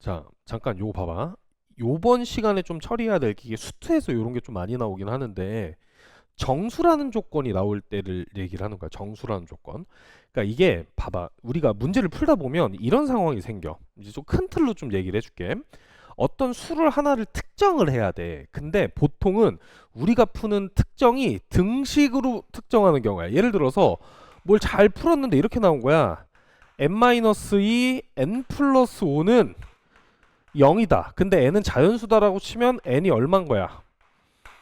자, 잠깐 요거 봐봐. 요번 시간에 좀 처리해야 될 게 이게 수트에서 요런 게 좀 많이 나오긴 하는데 정수라는 조건이 나올 때를 얘기를 하는 거야. 정수라는 조건. 그러니까 이게 봐봐. 우리가 문제를 풀다 보면 이런 상황이 생겨. 이제 좀 큰 틀로 좀 얘기를 해줄게. 어떤 수를 하나를 특정을 해야 돼. 근데 보통은 우리가 푸는 특정이 등식으로 특정하는 경우야. 예를 들어서 뭘 잘 풀었는데 이렇게 나온 거야. n-2 n 플러스 5는 0이다. 근데 n은 자연수다라고 치면 n이 얼마인 거야?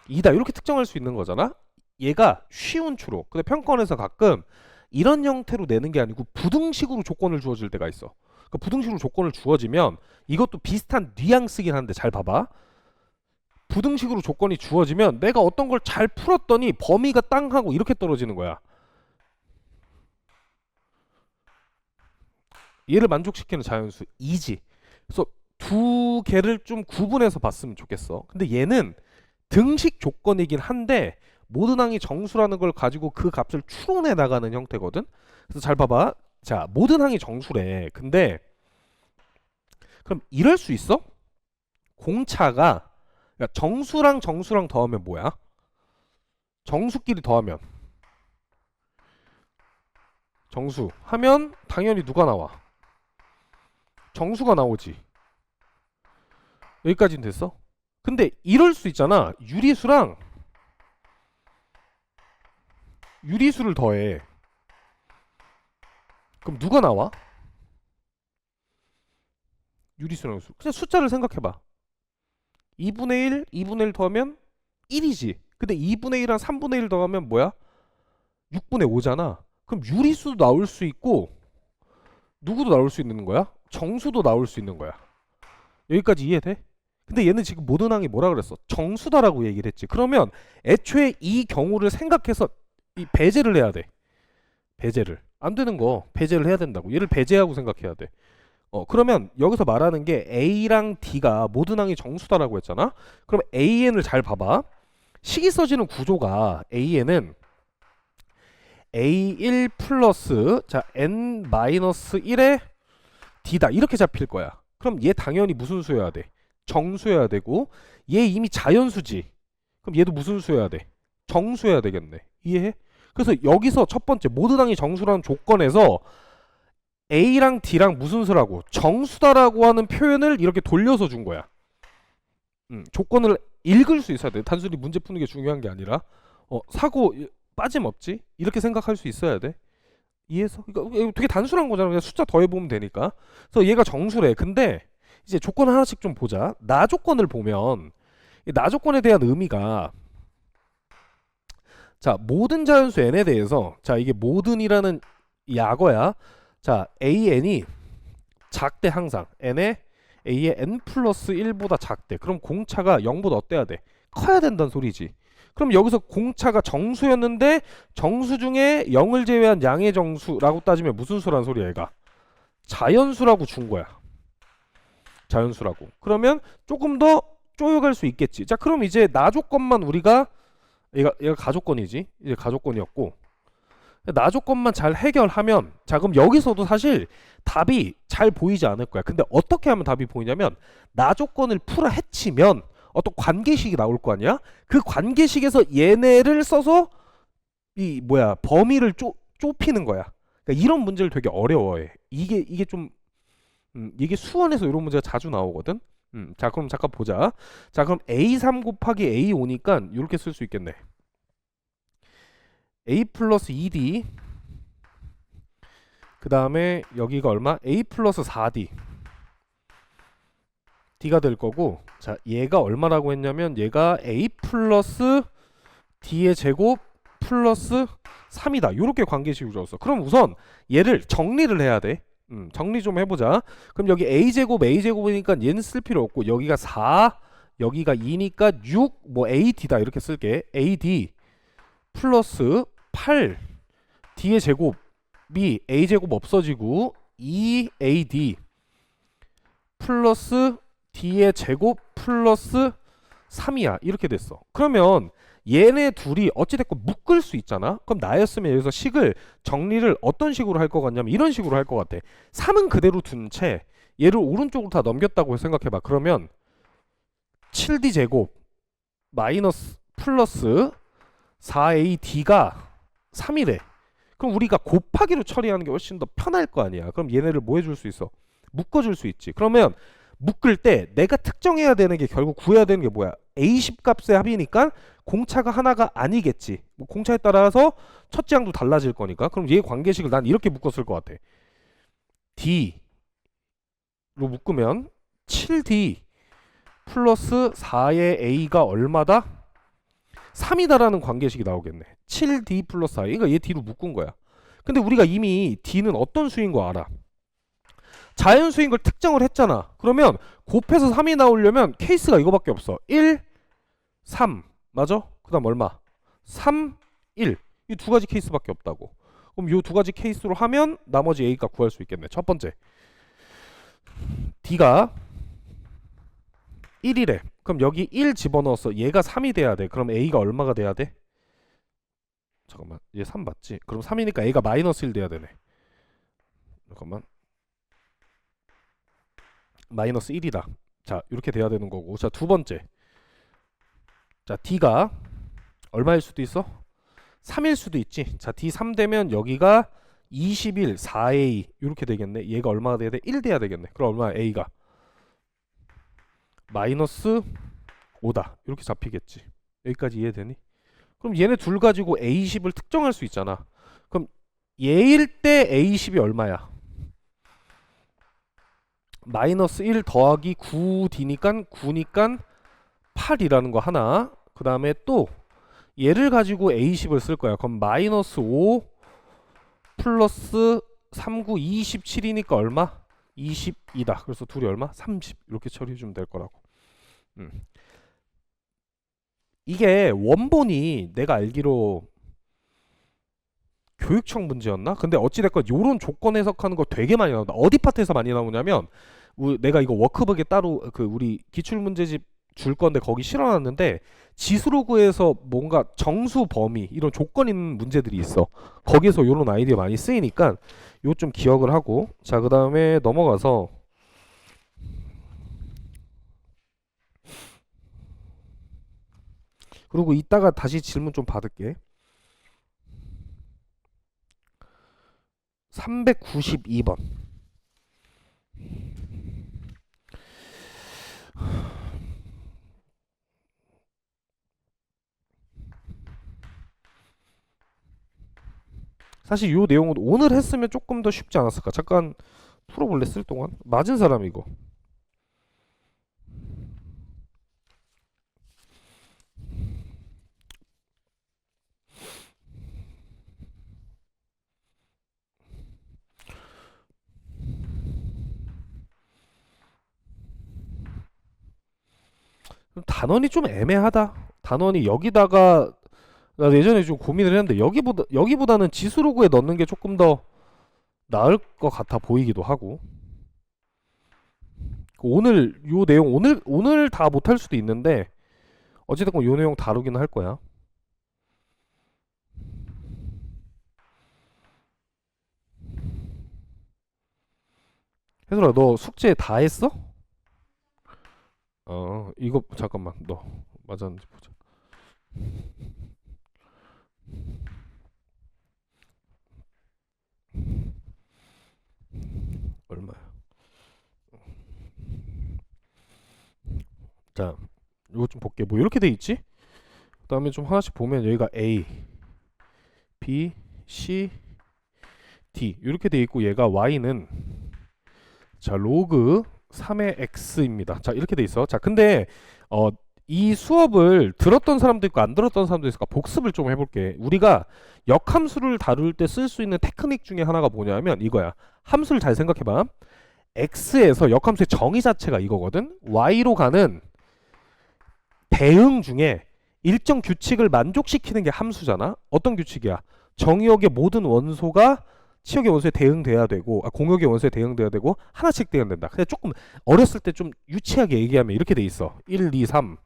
2다. 이렇게 특정할 수 있는 거잖아. 얘가 쉬운 추로. 근데 평가원에서 가끔 이런 형태로 내는 게 아니고 부등식으로 조건을 주어질 때가 있어. 그러니까 부등식으로 조건을 주어지면 이것도 비슷한 뉘앙스긴 한데 잘 봐봐. 부등식으로 조건이 주어지면 내가 어떤 걸 잘 풀었더니 범위가 땅 하고 이렇게 떨어지는 거야. 얘를 만족시키는 자연수 2지. 그래서 두 개를 좀 구분해서 봤으면 좋겠어. 근데 얘는 등식 조건이긴 한데 모든 항이 정수라는 걸 가지고 그 값을 추론해 나가는 형태거든. 그래서 잘 봐봐. 자, 모든 항이 정수래. 근데 그럼 이럴 수 있어? 공차가 그러니까 정수랑 정수랑 더하면 뭐야? 정수끼리 더하면 정수 하면 당연히 누가 나와? 정수가 나오지. 여기까지는 됐어? 근데 이럴 수 있잖아. 유리수를 더해. 그럼 누가 나와? 유리수랑 수. 그냥 숫자를 생각해봐. 2분의 1, 2분의 1 더하면 1이지. 근데 2분의 1랑 3분의 1 더하면 뭐야? 6분의 5잖아. 그럼 유리수도 나올 수 있고 누구도 나올 수 있는 거야? 정수도 나올 수 있는 거야. 여기까지 이해돼? 근데 얘는 지금 모든 항이 뭐라 그랬어? 정수다라고 얘기를 했지. 그러면 애초에 이 경우를 생각해서 이 배제를 해야 돼. 배제를. 안 되는 거 배제를 해야 된다고. 얘를 배제하고 생각해야 돼. 그러면 여기서 말하는 게 A랑 D가 모든 항이 정수다라고 했잖아. 그럼 AN을 잘 봐봐. 식이 써지는 구조가 AN은 A1 플러스 자 N-1의 D다 이렇게 잡힐 거야. 그럼 얘 당연히 무슨 수여야 돼? 정수여야 되고 얘 이미 자연수지. 그럼 얘도 무슨 수여야 돼? 정수여야 되겠네. 이해해? 그래서 여기서 첫 번째 모든 항이 정수라는 조건에서 A랑 D랑 무슨 수라고? 정수다라고 하는 표현을 이렇게 돌려서 준 거야. 조건을 읽을 수 있어야 돼. 단순히 문제 푸는 게 중요한 게 아니라 사고 빠짐없지? 이렇게 생각할 수 있어야 돼. 이해해서? 이거 되게 단순한 거잖아. 그냥 숫자 더해보면 되니까. 그래서 얘가 정수래. 근데 이제 조건 하나씩 좀 보자. 나 조건을 보면 이 나 조건에 대한 의미가 자 모든 자연수 n에 대해서 자 이게 모든이라는 약어야. 자 an이 작대 항상 n에 a의 n 플러스 1보다 작대. 그럼 공차가 0보다 어때야 돼? 커야 된다는 소리지. 그럼 여기서 공차가 정수였는데 정수 중에 0을 제외한 양의 정수라고 따지면 무슨 수란 소리야 얘가? 자연수라고 준 거야. 자연수라고. 그러면 조금 더 쪼여갈 수 있겠지. 자 그럼 이제 나 조건만 우리가 얘가 가조건이지. 이제 가조건이었고 나 조건만 잘 해결하면 자 그럼 여기서도 사실 답이 잘 보이지 않을 거야. 근데 어떻게 하면 답이 보이냐면 나 조건을 풀어 헤치면 어떤 관계식이 나올 거 아니야? 그 관계식에서 얘네를 써서 이 뭐야 범위를 좁히는 거야. 그러니까 이런 문제를 되게 어려워해. 이게 좀 이게 수원에서 이런 문제가 자주 나오거든. 자 그럼 잠깐 보자. 자 그럼 A3 곱하기 A5니까 이렇게 쓸 수 있겠네. A 플러스 2D 그 다음에 여기가 얼마? A 플러스 4D D가 될 거고 자 얘가 얼마라고 했냐면 얘가 A 플러스 D의 제곱 플러스 3이다 요렇게 관계식으로 줬어. 그럼 우선 얘를 정리를 해야 돼. 정리 좀 해보자. 그럼 여기 A제곱 A제곱이니까 얘는 쓸 필요 없고 여기가 4 여기가 2니까 6 뭐 AD다 이렇게 쓸게. AD 플러스 8 D의 제곱이 A제곱 없어지고 2AD 플러스 D의 제곱 플러스 3이야. 이렇게 됐어. 그러면 얘네 둘이 어찌됐건 묶을 수 있잖아. 그럼 나였으면 여기서 식을 정리를 어떤 식으로 할 것 같냐면 이런 식으로 할 것 같아. 3은 그대로 둔 채 얘를 오른쪽으로 다 넘겼다고 생각해봐. 그러면 7d 제곱 마이너스 플러스 4ad가 3이래. 그럼 우리가 곱하기로 처리하는 게 훨씬 더 편할 거 아니야. 그럼 얘네를 뭐 해줄 수 있어? 묶어줄 수 있지. 그러면 묶을 때 내가 특정해야 되는 게 결국 구해야 되는 게 뭐야? A10 값의 합이니까 공차가 하나가 아니겠지. 뭐 공차에 따라서 첫째 항도 달라질 거니까. 그럼 얘 관계식을 난 이렇게 묶었을 것 같아. D로 묶으면 7D 플러스 4의 A가 얼마다? 3이다라는 관계식이 나오겠네. 7D 플러스 4. 그러니까 얘 D로 묶은 거야. 근데 우리가 이미 D는 어떤 수인 거 알아. 자연수인 걸 특정을 했잖아. 그러면 곱해서 3이 나오려면 케이스가 이거밖에 없어. 1, 3 맞아? 그 다음 얼마? 3, 1 이 두 가지 케이스밖에 없다고. 그럼 이 두 가지 케이스로 하면 나머지 A가 구할 수 있겠네. 첫 번째 D가 1이래. 그럼 여기 1 집어넣었어. 얘가 3이 돼야 돼. 그럼 A가 얼마가 돼야 돼? 잠깐만, 얘 3 맞지? 그럼 3이니까 A가 마이너스 1 돼야 되네. 잠깐만, 마이너스 1이다. 자, 이렇게 돼야 되는 거고. 자, 두 번째. 자, D가 얼마일 수도 있어? 3일 수도 있지. 자, D 3 되면 여기가 21, 4A 이렇게 되겠네. 얘가 얼마가 돼야 돼? 1 돼야 되겠네. 그럼 얼마야? A가 마이너스 5다. 이렇게 잡히겠지. 여기까지 이해되니? 그럼 얘네 둘 가지고 A10을 특정할 수 있잖아. 그럼 얘일 때 A10이 얼마야? 마이너스 1 더하기 9D니까 9니까 8이라는 거 하나. 그 다음에 또 얘를 가지고 A10을 쓸 거야. 그럼 마이너스 5 플러스 39 27이니까 얼마? 22다. 그래서 둘이 얼마? 30 이렇게 처리해주면 될 거라고. 이게 원본이 내가 알기로 교육청 문제였나? 근데 어찌됐건 요런 조건 해석하는 거 되게 많이 나온다. 어디 파트에서 많이 나오냐면 내가 이거 워크북에 따로 우리 기출문제집 줄 건데 거기 실어놨는데 지수로그에서 뭔가 정수 범위 이런 조건 있는 문제들이 있어. 거기서 요런 아이디어 많이 쓰이니까 요 좀 기억을 하고. 자, 그 다음에 넘어가서 그리고 이따가 다시 질문 좀 받을게. 392번. 사실 이 내용은 오늘 했으면 조금 더 쉽지 않았을까? 잠깐 풀어볼래? 쓸 동안 맞은 사람 이거. 단원이 좀 애매하다. 단원이 여기다가 나 예전에 좀 고민을 했는데 여기보다는 지수로그에 넣는 게 조금 더 나을 것 같아 보이기도 하고. 오늘 요 내용 오늘 다 못할 수도 있는데 어찌됐건 요 내용 다루기는 할 거야. 혜솔아, 너 숙제 다 했어? 이거 잠깐만, 너 맞았는지 보자. 얼마야? 자, 이거 좀 볼게. 뭐 이렇게 돼 있지? 그다음에 좀 하나씩 보면 여기가 A, B, C, D 이렇게 돼 있고 얘가 Y는 자 로그 3의 X입니다. 자 이렇게 돼 있어. 자 근데 이 수업을 들었던 사람도 있고 안 들었던 사람도 있으니까 복습을 좀 해볼게. 우리가 역함수를 다룰 때 쓸 수 있는 테크닉 중에 하나가 뭐냐면 이거야. 함수를 잘 생각해봐. X에서 역함수의 정의 자체가 이거거든. Y로 가는 대응 중에 일정 규칙을 만족시키는 게 함수잖아. 어떤 규칙이야? 정의역의 모든 원소가 치역의 원소에 대응돼야 되고 공역의 원소에 대응돼야 되고 하나씩 대응된다. 근데 조금 어렸을 때 좀 유치하게 얘기하면 이렇게 돼 있어. 1, 2, 3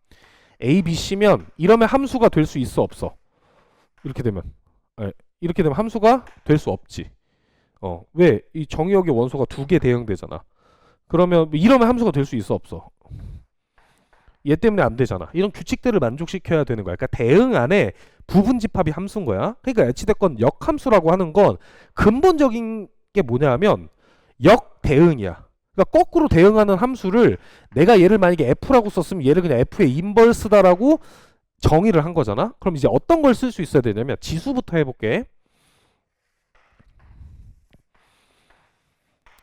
A, B, C면 이러면 함수가 될 수 있어 없어? 이렇게 되면 이렇게 되면 함수가 될 수 없지. 왜? 이 정의역의 원소가 두 개 대응되잖아. 그러면 이러면 함수가 될 수 있어 없어? 얘 때문에 안 되잖아. 이런 규칙들을 만족시켜야 되는 거야. 그러니까 대응 안에 부분 집합이 함수인 거야. 그러니까 어찌됐건 역함수라고 하는 건 근본적인 게 뭐냐면 역대응이야. 그러니까 거꾸로 대응하는 함수를 내가 얘를 만약에 f라고 썼으면 얘를 그냥 f의 인버스다라고 정의를 한 거잖아. 그럼 이제 어떤 걸 쓸 수 있어야 되냐면 지수부터 해볼게.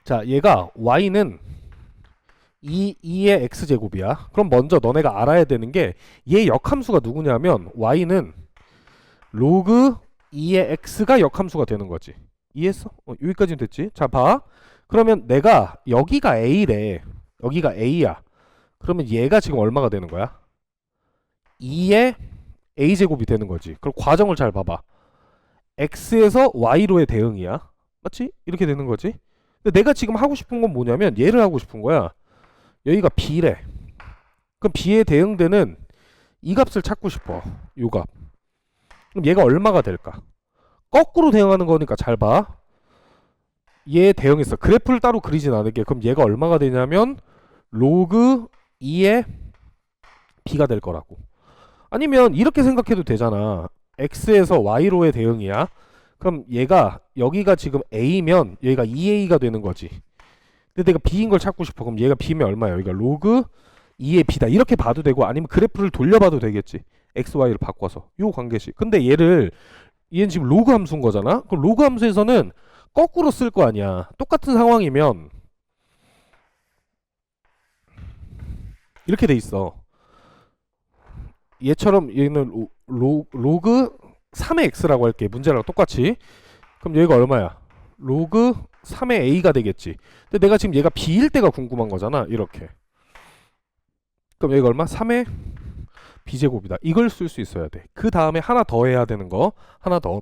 자, 얘가 y는 2의 x제곱이야. 그럼 먼저 너네가 알아야 되는 게 얘 역함수가 누구냐면 y는 로그 2의 x가 역함수가 되는 거지. 이해했어? 여기까지는 됐지? 자, 봐. 그러면 내가 여기가 a래. 여기가 a야. 그러면 얘가 지금 얼마가 되는 거야? 2의 a제곱이 되는 거지. 그럼 과정을 잘 봐봐. x에서 y로의 대응이야. 맞지? 이렇게 되는 거지. 근데 내가 지금 하고 싶은 건 뭐냐면 얘를 하고 싶은 거야. 여기가 b래. 그럼 b에 대응되는 이 값을 찾고 싶어. 요 값. 그럼 얘가 얼마가 될까? 거꾸로 대응하는 거니까 잘 봐. 얘 대응했어. 그래프를 따로 그리진 않을게. 그럼 얘가 얼마가 되냐면 로그 2의 b가 될 거라고. 아니면 이렇게 생각해도 되잖아. x에서 y로의 대응이야. 그럼 얘가 여기가 지금 a면 여기가 2a가 되는 거지. 근데 내가 b인 걸 찾고 싶어. 그럼 얘가 b면 얼마야? 여기가 로그 2의 b다. 이렇게 봐도 되고 아니면 그래프를 돌려봐도 되겠지. x, y를 바꿔서. 요 관계식. 근데 얘는 지금 로그 함수인 거잖아. 그럼 로그 함수에서는 거꾸로 쓸 거 아니야. 똑같은 상황이면 이렇게 돼 있어. 얘처럼 얘는 로그 3의 x라고 할게. 문제랑 똑같이. 그럼 얘가 얼마야? 로그 3의 a가 되겠지. 근데 내가 지금 얘가 b일 때가 궁금한 거잖아. 이렇게. 그럼 얘가 얼마? 3의 b제곱이다. 이걸 쓸 수 있어야 돼. 그 다음에 하나 더 해야 되는 거. 하나 더.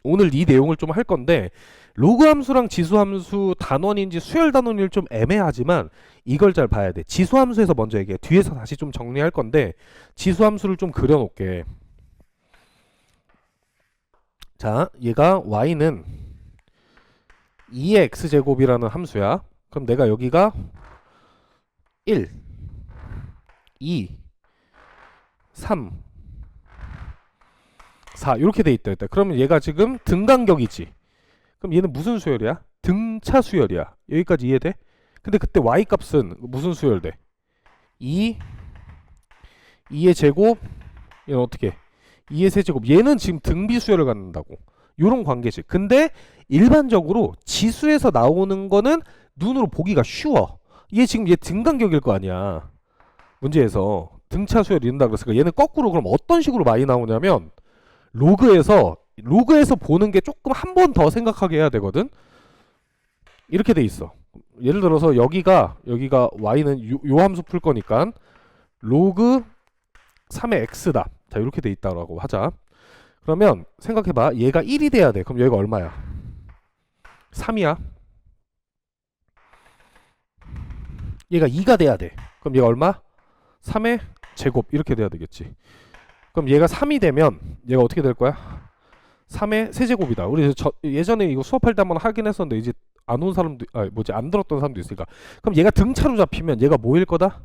오늘 이 내용을 좀 할 건데 로그 함수랑 지수 함수 단원인지 수열 단원인지 좀 애매하지만 이걸 잘 봐야 돼. 지수 함수에서 먼저 얘기해. 뒤에서 다시 좀 정리할 건데 지수 함수를 좀 그려놓게. 자, 얘가 y는 2의 x제곱이라는 함수야. 그럼 내가 여기가 1, 2, 3, 4 이렇게 돼 있다. 그러면 얘가 지금 등간격이지. 그럼 얘는 무슨 수열이야? 등차 수열이야. 여기까지 이해돼? 근데 그때 y 값은 무슨 수열 돼? 2의 제곱 얘는 어떻게? 2의 세제곱 얘는 지금 등비 수열을 갖는다고. 요런 관계식. 근데 일반적으로 지수에서 나오는 거는 눈으로 보기가 쉬워. 얘 지금 얘 등간격일 거 아니야. 문제에서 등차 수열이 이른다 그랬으니까 얘는 거꾸로 그럼 어떤 식으로 많이 나오냐면 로그에서 보는 게 조금 한 번 더 생각하게 해야 되거든. 이렇게 돼 있어. 예를 들어서 여기가 y는 요 함수 풀 거니까 로그 3의 x다. 자, 이렇게 돼 있다라고 하자. 그러면 생각해봐. 얘가 1이 돼야 돼. 그럼 얘가 얼마야? 3이야. 얘가 2가 돼야 돼. 그럼 얘가 얼마? 3의 제곱 이렇게 돼야 되겠지. 그럼 얘가 3이 되면 얘가 어떻게 될 거야? 3의 세제곱이다. 우리 예전에 이거 수업할 때 한번 하긴 했었는데 이제 안 온 사람도 안 들었던 사람도 있으니까. 그럼 얘가 등차로 잡히면 얘가 뭐일 거다?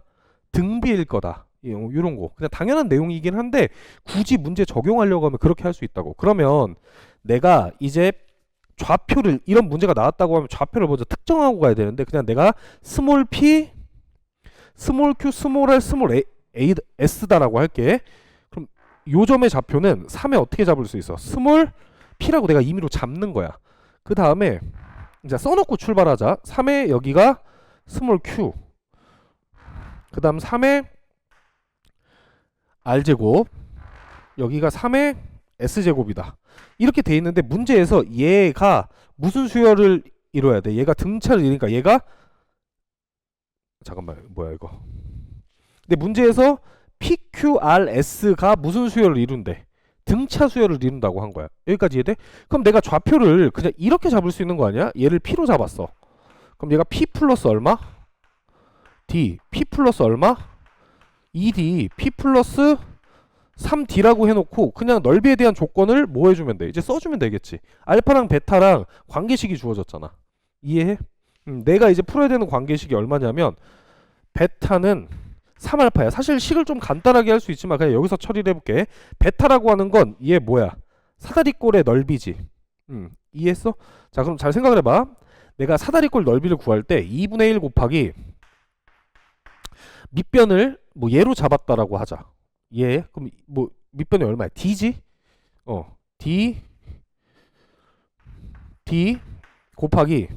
등비일 거다. 이런 거 그냥 당연한 내용이긴 한데 굳이 문제 적용하려고 하면 그렇게 할 수 있다고. 그러면 내가 이제 좌표를 이런 문제가 나왔다고 하면 좌표를 먼저 특정하고 가야 되는데 그냥 내가 스몰 p, 스몰 q, 스몰 r, 스몰 a, s다라고 할게. 그럼 요 점의 좌표는 3에 어떻게 잡을 수 있어? 스몰 p라고 내가 임의로 잡는 거야. 그 다음에 이제 써놓고 출발하자. 3에 여기가 스몰 q, 그 다음 3에 r제곱, 여기가 3의 s제곱이다. 이렇게 돼 있는데 문제에서 얘가 무슨 수열을 이뤄야 돼? 얘가 등차를 이루니까 얘가 잠깐만 뭐야 이거. 근데 문제에서 PQRS가 무슨 수열을 이룬대? 등차 수열을 이룬다고 한 거야. 여기까지 이해돼? 그럼 내가 좌표를 그냥 이렇게 잡을 수 있는 거 아니야? 얘를 P로 잡았어. 그럼 얘가 P 플러스 얼마? D. P 플러스 얼마? 2D P 플러스 3D라고 해놓고 그냥 넓이에 대한 조건을 뭐 해주면 돼? 이제 써주면 되겠지. 알파랑 베타랑 관계식이 주어졌잖아. 이해해? 내가 이제 풀어야 되는 관계식이 얼마냐면 베타는 3알파야. 사실 식을 좀 간단하게 할 수 있지만 그냥 여기서 처리를 해볼게. 베타라고 하는 건 얘 뭐야? 사다리꼴의 넓이지. 이해했어? 자, 그럼 잘 생각을 해봐. 내가 사다리꼴 넓이를 구할 때 2분의 1 곱하기 밑변을 뭐 얘로 잡았다라고 하자. 얘 그럼 뭐 밑변이 얼마야? D지? D 곱하기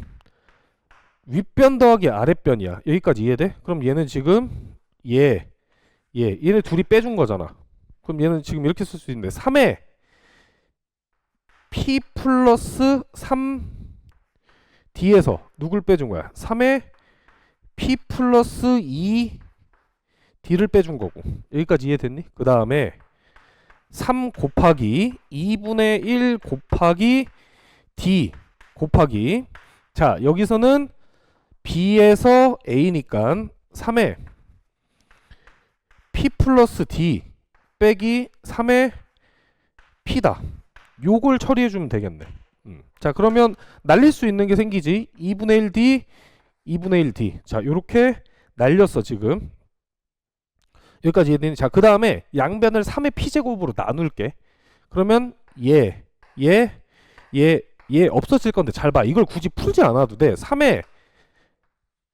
윗변 더하기 아랫변이야. 여기까지 이해돼? 그럼 얘는 지금 얘네 둘이 빼준 거잖아. 그럼 얘는 지금 이렇게 쓸 수 있는데 3에 P 플러스 3D에서 누굴 빼준 거야? 3에 P 플러스 2D를 빼준 거고. 여기까지 이해됐니? 그 다음에 3 곱하기 2분의 1 곱하기 D 곱하기 자 여기서는 B에서 A니까 3에 P 플러스 D 빼기 3에 P다. 요걸 처리해주면 되겠네. 자 그러면 날릴 수 있는 게 생기지. 2분의 1D 2분의 1D 자 요렇게 날렸어 지금. 여기까지 이해되니? 자 그 다음에 양변을 3의 P제곱으로 나눌게. 그러면 얘 없어질 건데 잘 봐. 이걸 굳이 풀지 않아도 돼. 3의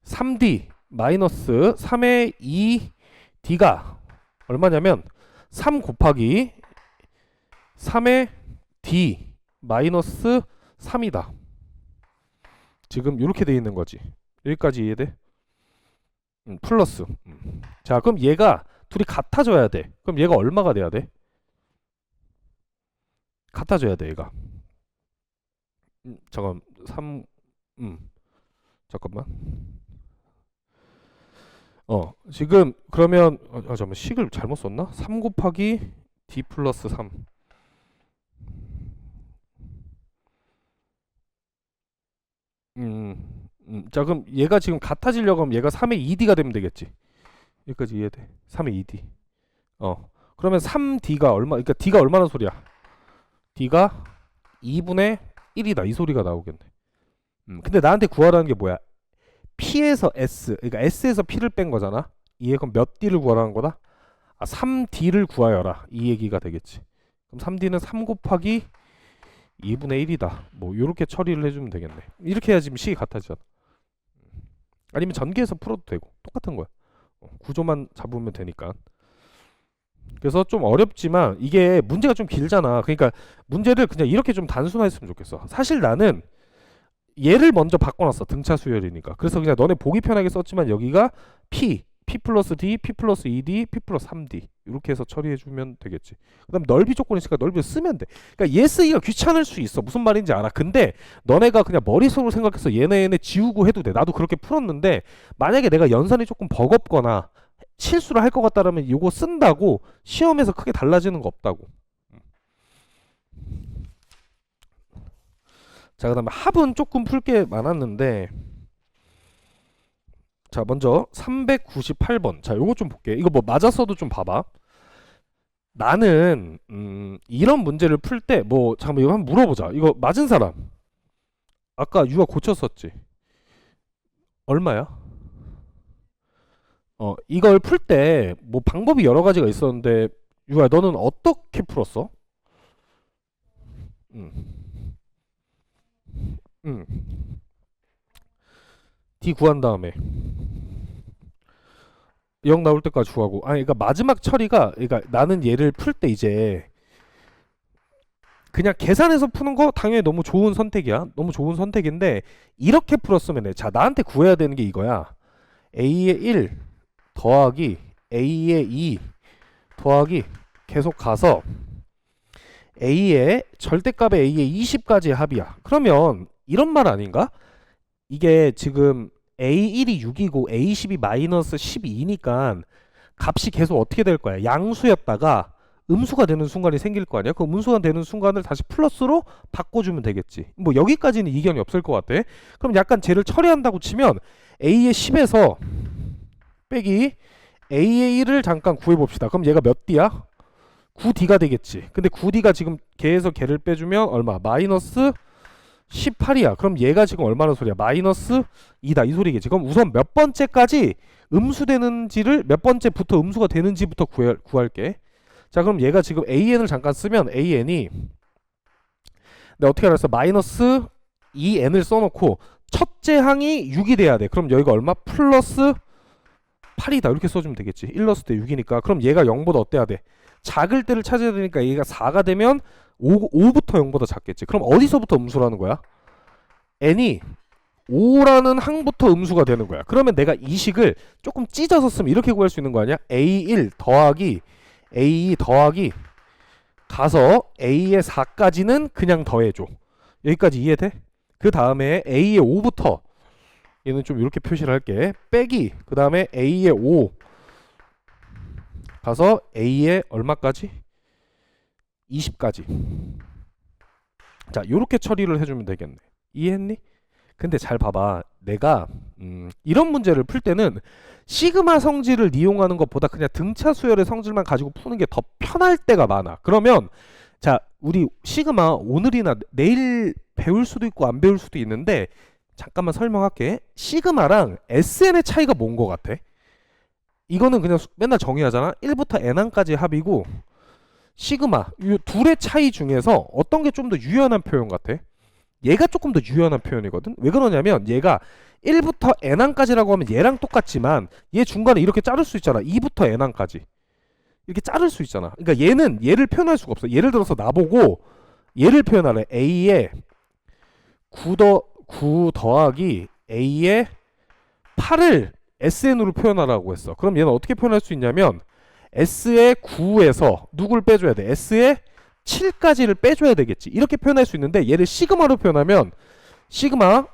3D 마이너스 3의 2D가 얼마냐면 3 곱하기 3의 D 마이너스 3이다. 지금 이렇게 돼 있는 거지. 여기까지 이해돼? 플러스. 자 그럼 얘가 둘이 같아져야 돼. 그럼 얘가 얼마가 돼야 돼? 같아져야 돼 얘가. 잠깐 3 잠깐만. 지금 그러면 잠깐만 식을 잘못 썼나? 3 곱하기 D 플러스 3 자 그럼 얘가 지금 같아지려고 하면 얘가 3의 2D가 되면 되겠지. 여기까지 이해돼. 3의 2D. 그러면 3D가 얼마? 그러니까 D가 얼마나 소리야? D가 2분의 1이다. 이 소리가 나오겠네. 근데 나한테 구하라는 게 뭐야? P에서 S, 그러니까 S에서 P를 뺀 거잖아. 이해? 그럼 몇 D를 구하라는 거다? 3D를 구하여라. 이 얘기가 되겠지. 그럼 3D는 3 곱하기 2분의 1이다. 뭐 요렇게 처리를 해주면 되겠네. 이렇게 해야 지금 식이 같아지잖아. 아니면 전개해서 풀어도 되고 똑같은 거야. 구조만 잡으면 되니까. 그래서 좀 어렵지만 이게 문제가 좀 길잖아. 그러니까 문제를 그냥 이렇게 좀 단순화했으면 좋겠어. 사실 나는 얘를 먼저 바꿔놨어. 등차 수열이니까. 그래서 그냥 너네 보기 편하게 썼지만 여기가 P 플러스 D, P 플러스 2D, P 플러스 3D 이렇게 해서 처리해주면 되겠지. 그 다음 넓이 조건이 있으니까 넓이를 쓰면 돼. 그러니까 얘 쓰기가 귀찮을 수 있어. 무슨 말인지 알아. 근데 너네가 그냥 머릿속으로 생각해서 얘네 지우고 해도 돼. 나도 그렇게 풀었는데 만약에 내가 연산이 조금 버겁거나 실수를 할 것 같다라면 이거 쓴다고 시험에서 크게 달라지는 거 없다고. 자, 그 다음에 합은 조금 풀 게 많았는데 자 먼저 398번 자 요거 좀 볼게. 이거 뭐 맞았어도 좀 봐봐. 나는 이런 문제를 풀 때 뭐 잠깐만 이거 한번 물어보자. 이거 맞은 사람 아까 유아 고쳤었지? 얼마야? 이걸 풀 때 뭐 방법이 여러 가지가 있었는데 유아 너는 어떻게 풀었어? D 구한 다음에 0 나올 때까지 구하고 아니 그러니까 마지막 처리가 그러니까 나는 얘를 풀 때 이제 그냥 계산해서 푸는 거 당연히 너무 좋은 선택이야. 너무 좋은 선택인데 이렇게 풀었으면 해. 자 나한테 구해야 되는 게 이거야. A의 1 더하기 A의 2 더하기 계속 가서 A의 절대값의 A의 20까지의 합이야. 그러면 이런 말 아닌가? 이게 지금 A1이 6이고 A10이 마이너스 12니까 값이 계속 어떻게 될 거야? 양수였다가 음수가 되는 순간이 생길 거 아니야? 그 음수가 되는 순간을 다시 플러스로 바꿔주면 되겠지. 뭐 여기까지는 이견이 없을 것 같아. 그럼 약간 쟤를 처리한다고 치면 A의 10에서 빼기 AA를 잠깐 구해봅시다. 그럼 얘가 몇 D야? 9D가 되겠지. 근데 9D가 지금 걔에서 걔를 빼주면 얼마? 마이너스 18이야. 그럼 얘가 지금 얼마나 소리야? 마이너스 2다 이 소리겠지. 그럼 우선 몇 번째까지 음수되는지를, 몇 번째부터 음수가 되는지부터 구할게. 자, 그럼 얘가 지금 AN을 잠깐 쓰면 AN이 내가 어떻게 알았어? 마이너스 2N을 써놓고 첫째 항이 6이 돼야 돼. 그럼 여기가 얼마? 플러스 8이다 이렇게 써주면 되겠지. 1 넣었을 때 6이니까. 그럼 얘가 0보다 어때야 돼? 작을 때를 찾아야 되니까 얘가 4가 되면 5부터 0보다 작겠지. 그럼 어디서부터 음수라는 거야? n이 5라는 항부터 음수가 되는 거야. 그러면 내가 이 식을 조금 찢어서 쓰면 이렇게 구할 수 있는 거 아니야? a1 더하기 a2 더하기 가서 a의 4까지는 그냥 더해줘. 여기까지 이해돼? 그 다음에 a의 5부터 얘는 좀 이렇게 표시를 할게. 빼기 그 다음에 a의 5 가서 a의 얼마까지? 20까지. 자, 요렇게 처리를 해주면 되겠네. 이해했니? 근데 잘 봐봐. 내가 이런 문제를 풀 때는 시그마 성질을 이용하는 것보다 그냥 등차 수열의 성질만 가지고 푸는 게 더 편할 때가 많아. 그러면 자, 우리 시그마 오늘이나 내일 배울 수도 있고 안 배울 수도 있는데 잠깐만 설명할게. 시그마랑 SN의 차이가 뭔 거 같아? 이거는 그냥 맨날 정의하잖아. 1부터 n항까지 합이고 시그마 이 둘의 차이 중에서 어떤 게 좀 더 유연한 표현 같아? 얘가 조금 더 유연한 표현이거든. 왜 그러냐면 얘가 1부터 n항까지라고 하면 얘랑 똑같지만 얘 중간에 이렇게 자를 수 있잖아. 2부터 n항까지 이렇게 자를 수 있잖아. 그러니까 얘는 얘를 표현할 수가 없어. 예를 들어서 나보고 얘를 표현하래. a의 9 더하기 a의 8을 SN으로 표현하라고 했어. 그럼 얘는 어떻게 표현할 수 있냐면 S의 9에서 누굴 빼줘야 돼? S의 7까지를 빼줘야 되겠지. 이렇게 표현할 수 있는데 얘를 시그마로 표현하면 시그마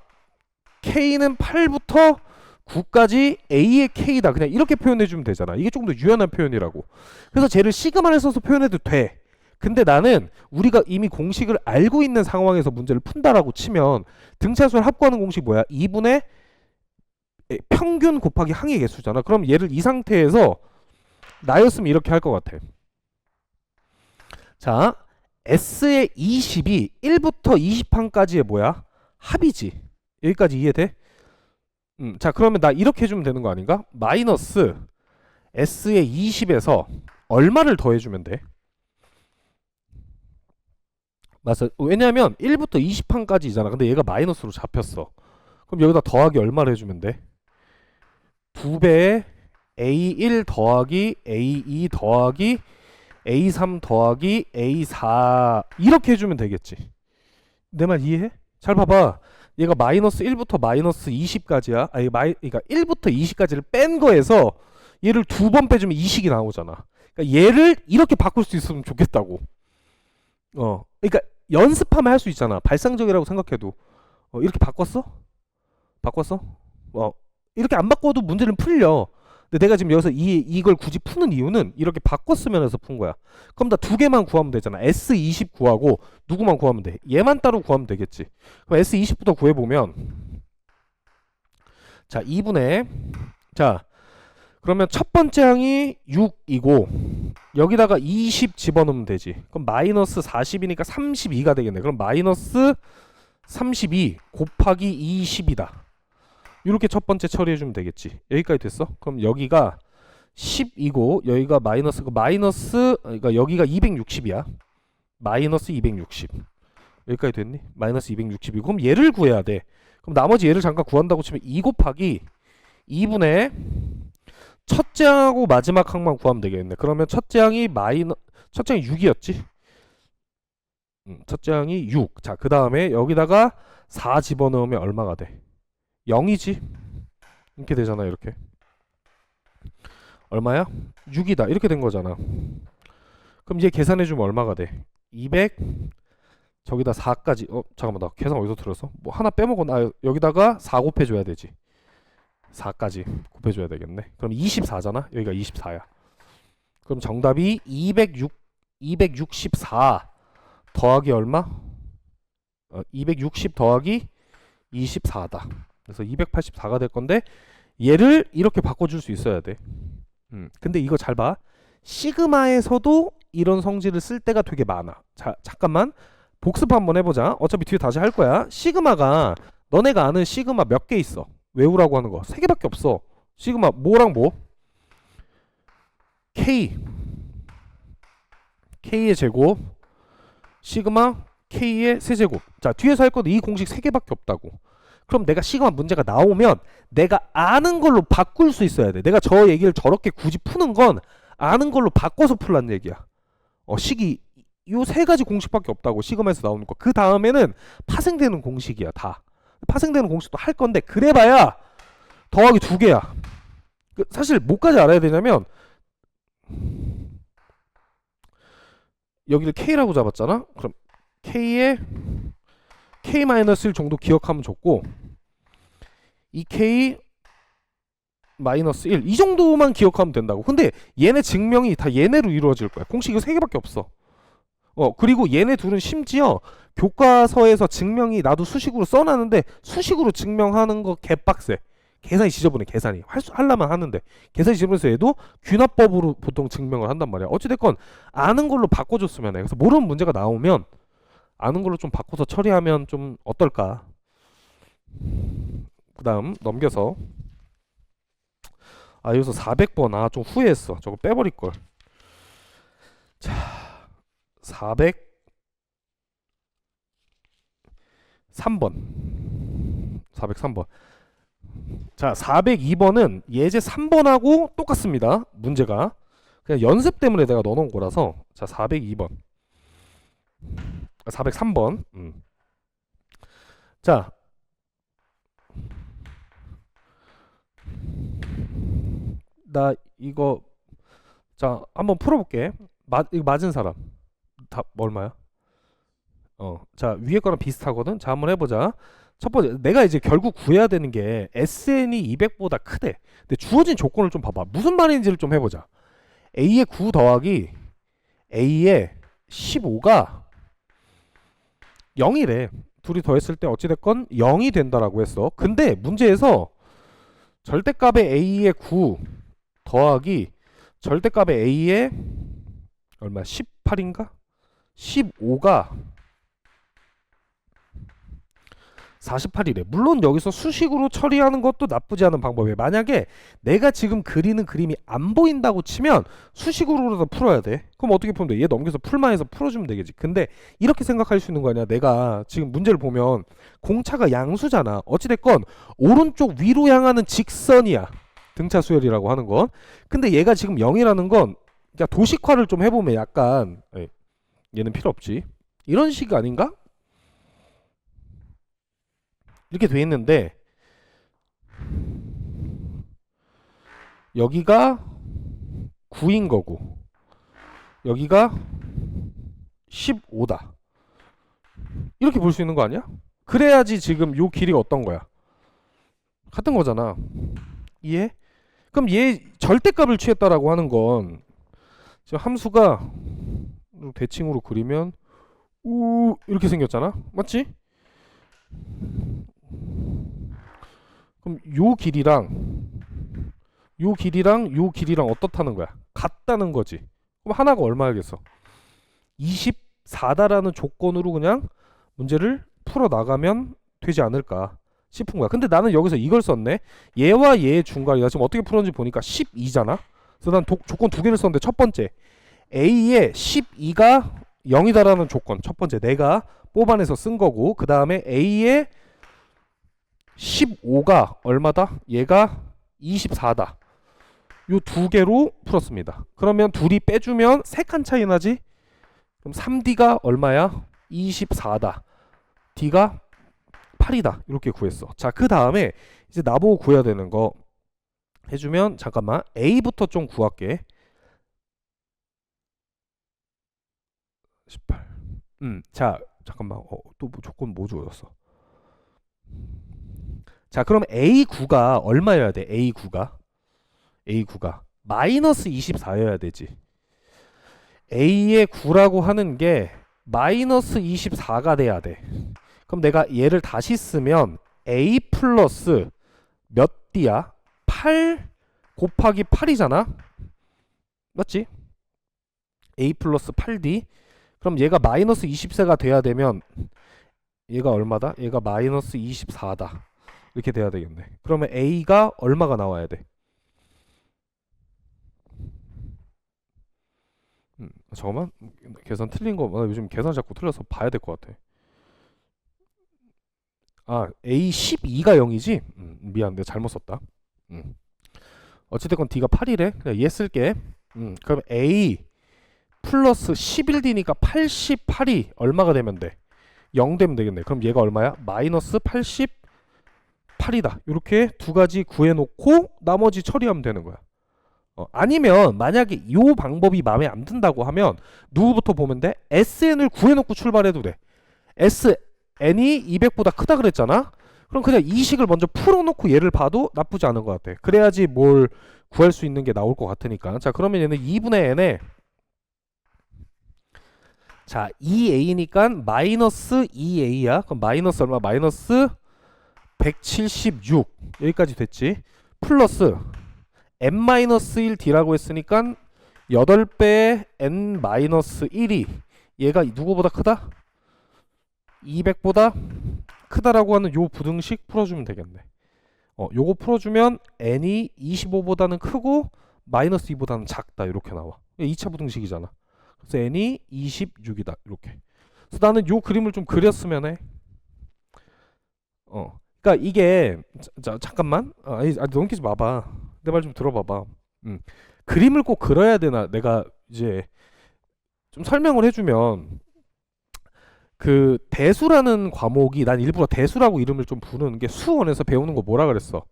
K는 8부터 9까지 A의 K다. 그냥 이렇게 표현해주면 되잖아. 이게 조금 더 유연한 표현이라고. 그래서 쟤를 시그마를 써서 표현해도 돼. 근데 나는 우리가 이미 공식을 알고 있는 상황에서 문제를 푼다라고 치면 등차수를 합구하는 공식 뭐야? 2분의 평균 곱하기 항의 개수잖아. 그럼 얘를 이 상태에서 나였으면 이렇게 할 것 같아. 자, S의 20이 1부터 20항까지의 뭐야? 합이지. 여기까지 이해돼? 자, 그러면 나 이렇게 해주면 되는 거 아닌가? 마이너스 S의 20에서 얼마를 더해주면 돼? 맞아. 왜냐면 1부터 20항까지잖아. 근데 얘가 마이너스로 잡혔어. 그럼 여기다 더하기 얼마를 해주면 돼? 2배의 A1 더하기 A2 더하기 A3 더하기 A4 이렇게 해주면 되겠지. 내 말 이해해? 잘 봐봐. 얘가 마이너스 1부터 마이너스 20까지야. 아니 그러니까 1부터 20까지를 뺀 거에서 얘를 두 번 빼주면 이 식이 나오잖아. 그러니까 얘를 이렇게 바꿀 수 있으면 좋겠다고. 그러니까 연습하면 할 수 있잖아. 발상적이라고 생각해도. 이렇게 바꿨어? 바꿨어? 이렇게 안 바꿔도 문제는 풀려. 근데 내가 지금 여기서 이걸 굳이 푸는 이유는 이렇게 바꿨으면 해서 푼 거야. 그럼 나 두 개만 구하면 되잖아. S20 구하고 누구만 구하면 돼? 얘만 따로 구하면 되겠지. 그럼 S20부터 구해보면 자 2분의 자 그러면 첫 번째 항이 6이고 여기다가 20 집어넣으면 되지. 그럼 마이너스 40이니까 32가 되겠네. 그럼 마이너스 32 곱하기 20이다. 이렇게 첫 번째 처리해주면 되겠지. 여기까지 됐어? 그럼 여기가 10이고 여기가 그러니까 여기가 260이야. 마이너스 260. 여기까지 됐니? 마이너스 260이고 그럼 얘를 구해야 돼. 그럼 나머지 얘를 잠깐 구한다고 치면 2 곱하기 2분의 첫째 항하고 마지막 항만 구하면 되겠네. 그러면 첫째 항이 6이었지? 첫째 항이 6. 자, 그 다음에 여기다가 4 집어넣으면 얼마가 돼? 0이지? 이렇게 되잖아. 이렇게 얼마야? 6이다 이렇게 된 거잖아. 그럼 얘 계산해주면 얼마가 돼? 200 저기다 4까지 잠깐만 나 계산 어디서 들었어? 뭐 하나 빼먹었나? 여기다가 4 곱해줘야 되지. 4까지 곱해줘야 되겠네. 그럼 24잖아. 여기가 24야. 그럼 정답이 264 더하기 얼마? 260 더하기 24다. 그래서 284가 될 건데 얘를 이렇게 바꿔줄 수 있어야 돼. 근데 이거 잘 봐. 시그마에서도 이런 성질을 쓸 때가 되게 많아. 자, 잠깐만. 복습 한번 해보자. 어차피 뒤에 다시 할 거야. 시그마가 너네가 아는 시그마 몇 개 있어? 외우라고 하는 거 3개밖에 없어. 시그마 뭐랑 뭐? K K의 제곱 시그마 K의 세제곱. 자, 뒤에서 할 거는 이 공식 3개밖에 없다고. 그럼 내가 시그마 문제가 나오면 내가 아는 걸로 바꿀 수 있어야 돼. 내가 저 얘기를 저렇게 굳이 푸는 건 아는 걸로 바꿔서 풀란 얘기야. 식이 요 3가지 공식밖에 없다고. 시그마에서 나오는 거. 그 다음에는 파생되는 공식이야. 다 파생되는 공식도 할 건데 그래봐야 더하기 2개야. 사실 뭐까지 알아야 되냐면 여기를 K라고 잡았잖아. 그럼 K에 K-1 정도 기억하면 좋고 이 K 마이너스 1 이 정도만 기억하면 된다고. 근데 얘네 증명이 다 얘네로 이루어질 거야. 공식이 3개밖에 없어. 그리고 얘네 둘은 심지어 교과서에서 증명이 나도 수식으로 써놨는데 수식으로 증명하는 거 개빡세. 계산이 지저분해. 계산이 하려면 하는데 계산이 지저분해서 얘도 귀납법으로 보통 증명을 한단 말이야. 어찌됐건 아는 걸로 바꿔줬으면 해. 그래서 모르는 문제가 나오면 아는 걸로 좀 바꿔서 처리하면 좀 어떨까. 그 다음 넘겨서 여기서 400번 좀 후회했어. 저거 빼버릴걸. 자, 403번. 자, 402번은 예제 3번하고 똑같습니다. 문제가 그냥 연습 때문에 내가 넣어놓은 거라서. 자, 402번 403번. 자, 나 이거 자 한번 풀어볼게. 이거 맞은 사람 답 얼마야? 자, 위에 거랑 비슷하거든. 자, 한번 해보자. 첫 번째, 내가 이제 결국 구해야 되는 게 SN이 200보다 크대. 근데 주어진 조건을 좀 봐봐. 무슨 말인지를 좀 해보자. A의 9 더하기 A의 15가 0이래. 둘이 더했을 때 어찌됐건 0이 된다라고 했어. 근데 문제에서 절대값의 A의 9 더하기 절대값의 A의 얼마? 18인가? 15가 48이래. 물론 여기서 수식으로 처리하는 것도 나쁘지 않은 방법이에요. 만약에 내가 지금 그리는 그림이 안 보인다고 치면 수식으로라도 풀어야 돼. 그럼 어떻게 풀면 돼? 얘 넘겨서 풀만 해서 풀어주면 되겠지. 근데 이렇게 생각할 수 있는 거 아니야. 내가 지금 문제를 보면 공차가 양수잖아. 어찌됐건 오른쪽 위로 향하는 직선이야. 등차 수열이라고 하는 건. 근데 얘가 지금 0이라는 건 그러니까 도식화를 좀 해보면 약간 얘는 필요 없지. 이런 식 아닌가? 이렇게 돼 있는데 여기가 9인 거고 여기가 15다. 이렇게 볼 수 있는 거 아니야? 그래야지 지금 요 길이가 어떤 거야? 같은 거잖아. 이해? 그럼 얘 절대값을 취했다라고 하는 건 지금 함수가 대칭으로 그리면 이렇게 생겼잖아. 맞지? 그럼 요 길이랑 요 길이랑 어떻다는 거야? 같다는 거지. 그럼 하나가 얼마야겠어? 24다라는 조건으로 그냥 문제를 풀어 나가면 되지 않을까 싶은 거야. 근데 나는 여기서 이걸 썼네. 얘와 얘의 중간이다. 지금 어떻게 풀었는지 보니까 12잖아. 그래서 난 조건 2개를 썼는데 첫 번째 A의 12가 0이다라는 조건 첫 번째 내가 뽑아내서 쓴 거고 그 다음에 A의 15가 얼마다? 얘가 24다. 요 2개로 풀었습니다. 그러면 둘이 빼주면 3칸 차이 나지? 그럼 3D가 얼마야? 24다. D가 8이다. 이렇게 구했어. 자, 그 다음에 이제 나보고 구해야 되는 거 해주면 잠깐만 A부터 좀 구할게. 18. 자, 잠깐만. 또 조건 뭐 주어졌어? 자, 그럼 A9가 얼마여야 돼? A9가 마이너스 24여야 되지. A의 9라고 하는 게 마이너스 24가 돼야 돼. 그럼 내가 얘를 다시 쓰면 A 플러스 몇 D야? 8 곱하기 8이잖아. 맞지? a 플러스 8d. 그럼 얘가 마이너스 20세가 돼야 되면 얘가 얼마다? 얘가 마이너스 24다. 이렇게 돼야 되겠네. 그러면 a가 얼마가 나와야 돼? 잠깐만. 계산 틀린 거. 나 요즘 계산 자꾸 틀려서 봐야 될 것 같아. 아, A12가 0이지? 미안, 내가 잘못 썼다. 어찌됐건 D가 8이래. 그냥 얘 쓸게. 그럼 A 플러스 11D니까 88이 얼마가 되면 돼? 0 되면 되겠네. 그럼 얘가 얼마야? 마이너스 88이다. 이렇게 두 가지 구해놓고 나머지 처리하면 되는 거야. 아니면 만약에 이 방법이 마음에 안 든다고 하면 누구부터 보면 돼? SN을 구해놓고 출발해도 돼. SN이 200보다 크다 그랬잖아? 그럼 그냥 이 식을 먼저 풀어놓고 얘를 봐도 나쁘지 않은 것 같아. 그래야지 뭘 구할 수 있는 게 나올 것 같으니까. 자, 그러면 얘는 2분의 n에 자 2a니까 마이너스 2a야. 그럼 마이너스 얼마? 마이너스 176 여기까지 됐지. 플러스 n-1d라고 했으니까 8배의 n-1이 얘가 누구보다 크다? 200보다 크다라고 하는 요 부등식 풀어주면 되겠네. 요거 풀어주면 n이 25보다는 크고 마이너스 2보다는 작다 이렇게 나와. 2차 부등식이잖아. 그래서 n이 26이다 이렇게. 그래서 나는 요 그림을 좀 그렸으면 해. 그러니까 이게 자 잠깐만. 아니 넘기지 마봐. 내 말 좀 들어봐봐. 그림을 꼭 그려야 되나? 내가 이제 좀 설명을 해주면 그 대수라는 과목이 난 일부러 대수라고 이름을 좀 부르는 게 수원에서 배우는 거 뭐라 그랬어?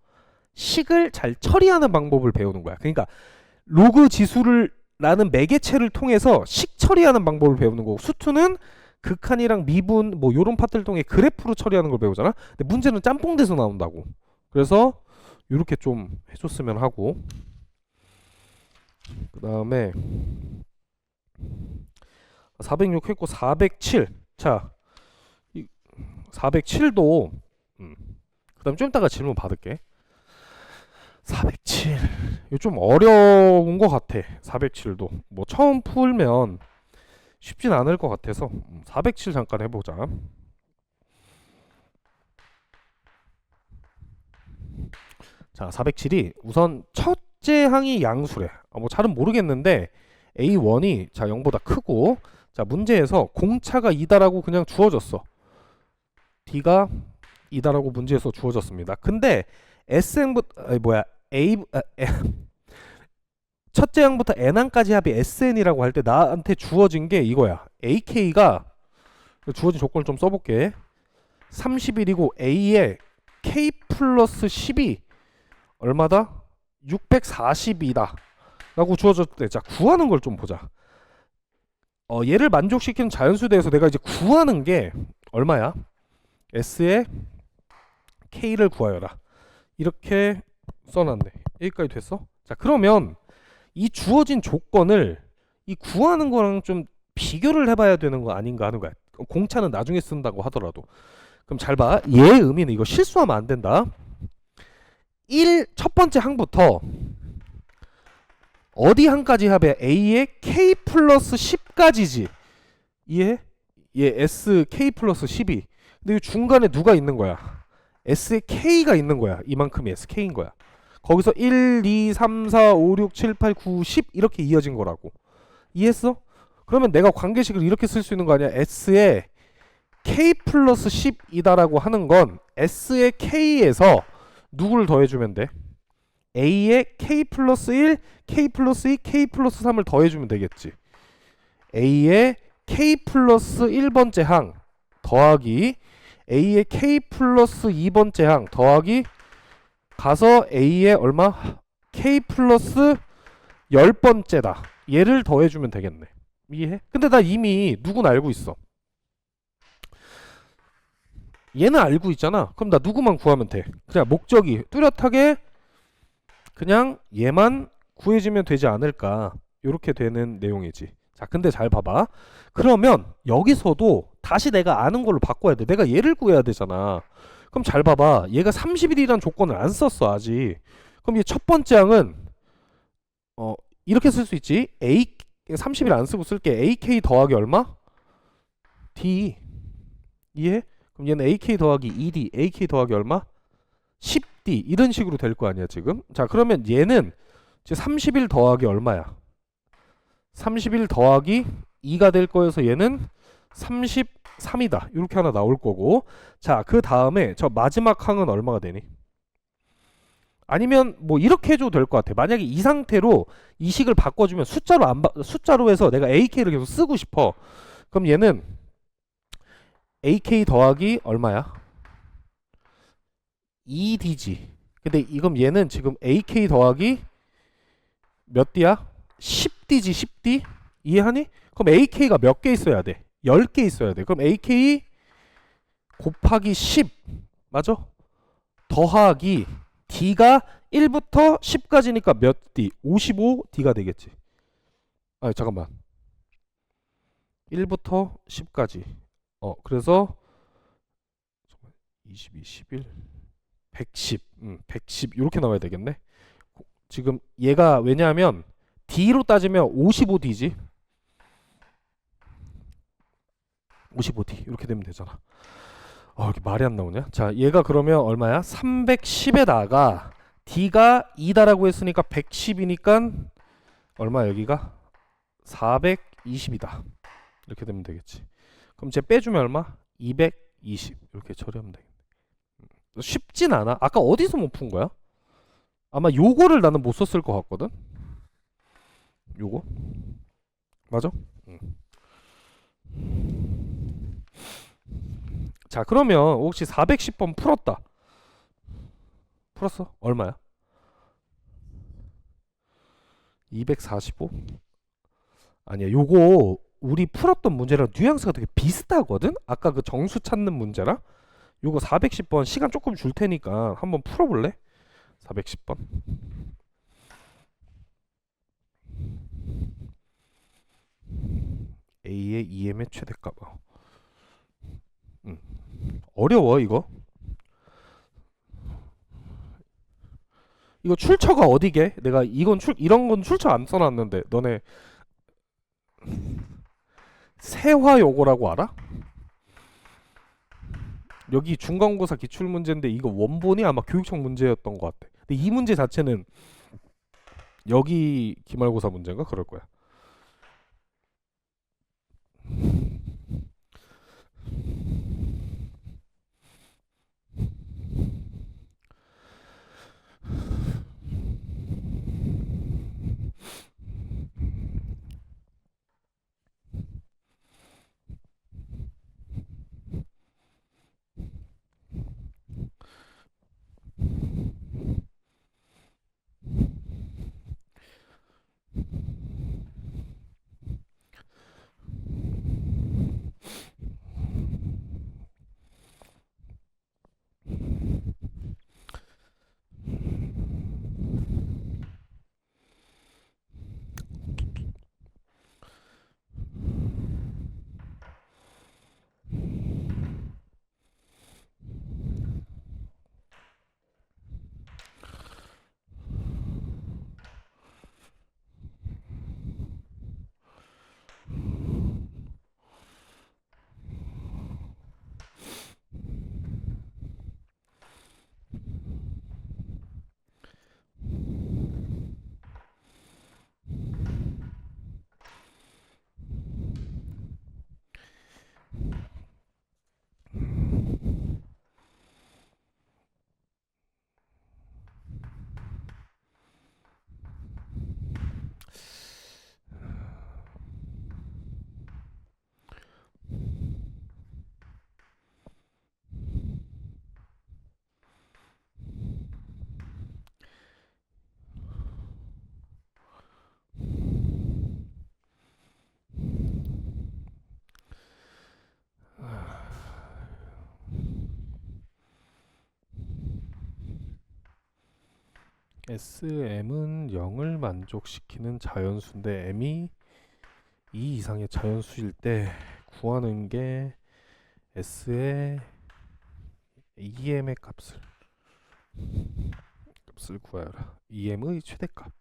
식을 잘 처리하는 방법을 배우는 거야. 그러니까 로그 지수를 라는 매개체를 통해서 식 처리하는 방법을 배우는 거고 수투는 극한이랑 미분 뭐 요런 파트를 통해 그래프로 처리하는 걸 배우잖아. 근데 문제는 짬뽕돼서 나온다고. 그래서 이렇게 좀 해줬으면 하고 그 다음에 406 했고 407. 자 407도 그 다음 좀 이따가 질문 받을게. 407 이거 좀 어려운 것 같아. 407도 뭐 처음 풀면 쉽진 않을 것 같아서 407 잠깐 해보자. 자 407이 우선 첫째 항이 양수래. 뭐 잘은 모르겠는데 A1이 자 0보다 크고 자 문제에서 공차가 2다라고 그냥 주어졌어. D가 2다라고 문제에서 주어졌습니다. 근데 SN부터 첫째 항부터 n항까지 합이 SN이라고 할 때 나한테 주어진 게 이거야. AK가 주어진 조건을 좀 써볼게. 31이고 A에 K 플러스 10이 얼마다? 642다 라고 주어졌을 때 자 구하는 걸 좀 보자. 얘를 만족시키는 자연수대에서 내가 이제 구하는 게 얼마야? S의 K를 구하여라 이렇게 써놨네. 여기까지 됐어? 자 그러면 이 주어진 조건을 이 구하는 거랑 좀 비교를 해봐야 되는 거 아닌가 하는 거야. 공차는 나중에 쓴다고 하더라도. 그럼 잘 봐. 얘의 의미는 이거 실수하면 안 된다. 첫 번째 항부터 어디 항까지 합해? A의 K 플러스 10까지지. 이해? 얘 S K 플러스 10이. 근데 이 중간에 누가 있는 거야? S의 K가 있는 거야. 이만큼이 SK인 거야. 거기서 1, 2, 3, 4, 5, 6, 7, 8, 9, 10 이렇게 이어진 거라고. 이해했어? 그러면 내가 관계식을 이렇게 쓸 수 있는 거 아니야? S의 K 플러스 10이다라고 하는 건 S의 K에서 누구를 더해주면 돼? A의 K 플러스 1, K 플러스 2, K 플러스 3을 더해주면 되겠지. A의 K 플러스 1번째 항 더하기 A의 K 플러스 2번째 항 더하기 가서 A의 얼마? K 플러스 10번째다. 얘를 더해주면 되겠네. 이해해? 근데 나 이미 누군 알고 있어. 얘는 알고 있잖아. 그럼 나 누구만 구하면 돼. 그냥 목적이 뚜렷하게 그냥 얘만 구해지면 되지 않을까. 이렇게 되는 내용이지. 자 근데 잘 봐봐. 그러면 여기서도 다시 내가 아는 걸로 바꿔야 돼. 내가 얘를 구해야 되잖아. 그럼 잘 봐봐. 얘가 30일이란 조건을 안 썼어 아직. 그럼 얘 첫 번째 항은 이렇게 쓸 수 있지. A 30일 안 쓰고 쓸게. AK 더하기 얼마? D. 이해? 그럼 얘는 AK 더하기 2D, AK 더하기 얼마? 10D 이런 식으로 될 거 아니야 지금. 자 그러면 얘는 이제 30일 더하기 얼마야? 30일 더하기 2가 될 거여서 얘는 33이다 이렇게 하나 나올 거고. 자 그 다음에 저 마지막 항은 얼마가 되니? 아니면 뭐 이렇게 해줘도 될 것 같아. 만약에 이 상태로 이 식을 바꿔주면 숫자로 해서 내가 AK를 계속 쓰고 싶어. 그럼 얘는 AK 더하기 얼마야? 2D지. 근데 이건 얘는 지금 AK 더하기 몇 D야? 10D지 10D? 이해하니? 그럼 AK가 몇 개 있어야 돼? 10개 있어야 돼. 그럼 AK 곱하기 10 맞아? 더하기 D가 1부터 10까지니까 몇 D? 55D가 되겠지. 아 잠깐만 1부터 10까지 그래서 22, 11 110 110 이렇게 나와야 되겠네. 지금 얘가 왜냐하면 D로 따지면 55D지 55D 이렇게 되면 되잖아. 이렇게 말이 안 나오냐? 자 얘가 그러면 얼마야? 310에다가 D가 2다라고 했으니까 110이니까 얼마 여기가? 420이다 이렇게 되면 되겠지. 그럼 쟤 빼주면 얼마? 220 이렇게 처리하면 되겠네. 쉽진 않아. 아까 어디서 못 푼 거야? 아마 요거를 나는 못 썼을 것 같거든. 요거 맞아? 응. 자 그러면 혹시 410번 풀었다. 풀었어? 얼마야? 245? 아니야 요거 우리 풀었던 문제랑 뉘앙스가 되게 비슷하거든? 아까 그 정수 찾는 문제랑 요거 410번 시간 조금 줄 테니까 한번 풀어볼래? 410번 A의 EM의 최대값. 어려워 이거. 이거 출처가 어디게? 내가 이런 건 출처 안 써놨는데 너네 세화 요거라고 알아? 여기 중간고사 기출문제인데 이거 원본이 아마 교육청 문제였던 것 같아. 근데 이 문제 자체는 여기 기말고사 문제인가 그럴 거야. SM은 0을 만족시키는 자연수인데 M이 2 이상의 자연수일 때 구하는 게 S의 EM의 값을 구하여라. EM의 최대값.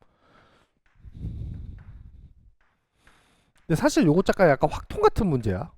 근데 사실 요거 약간 확통 같은 문제야.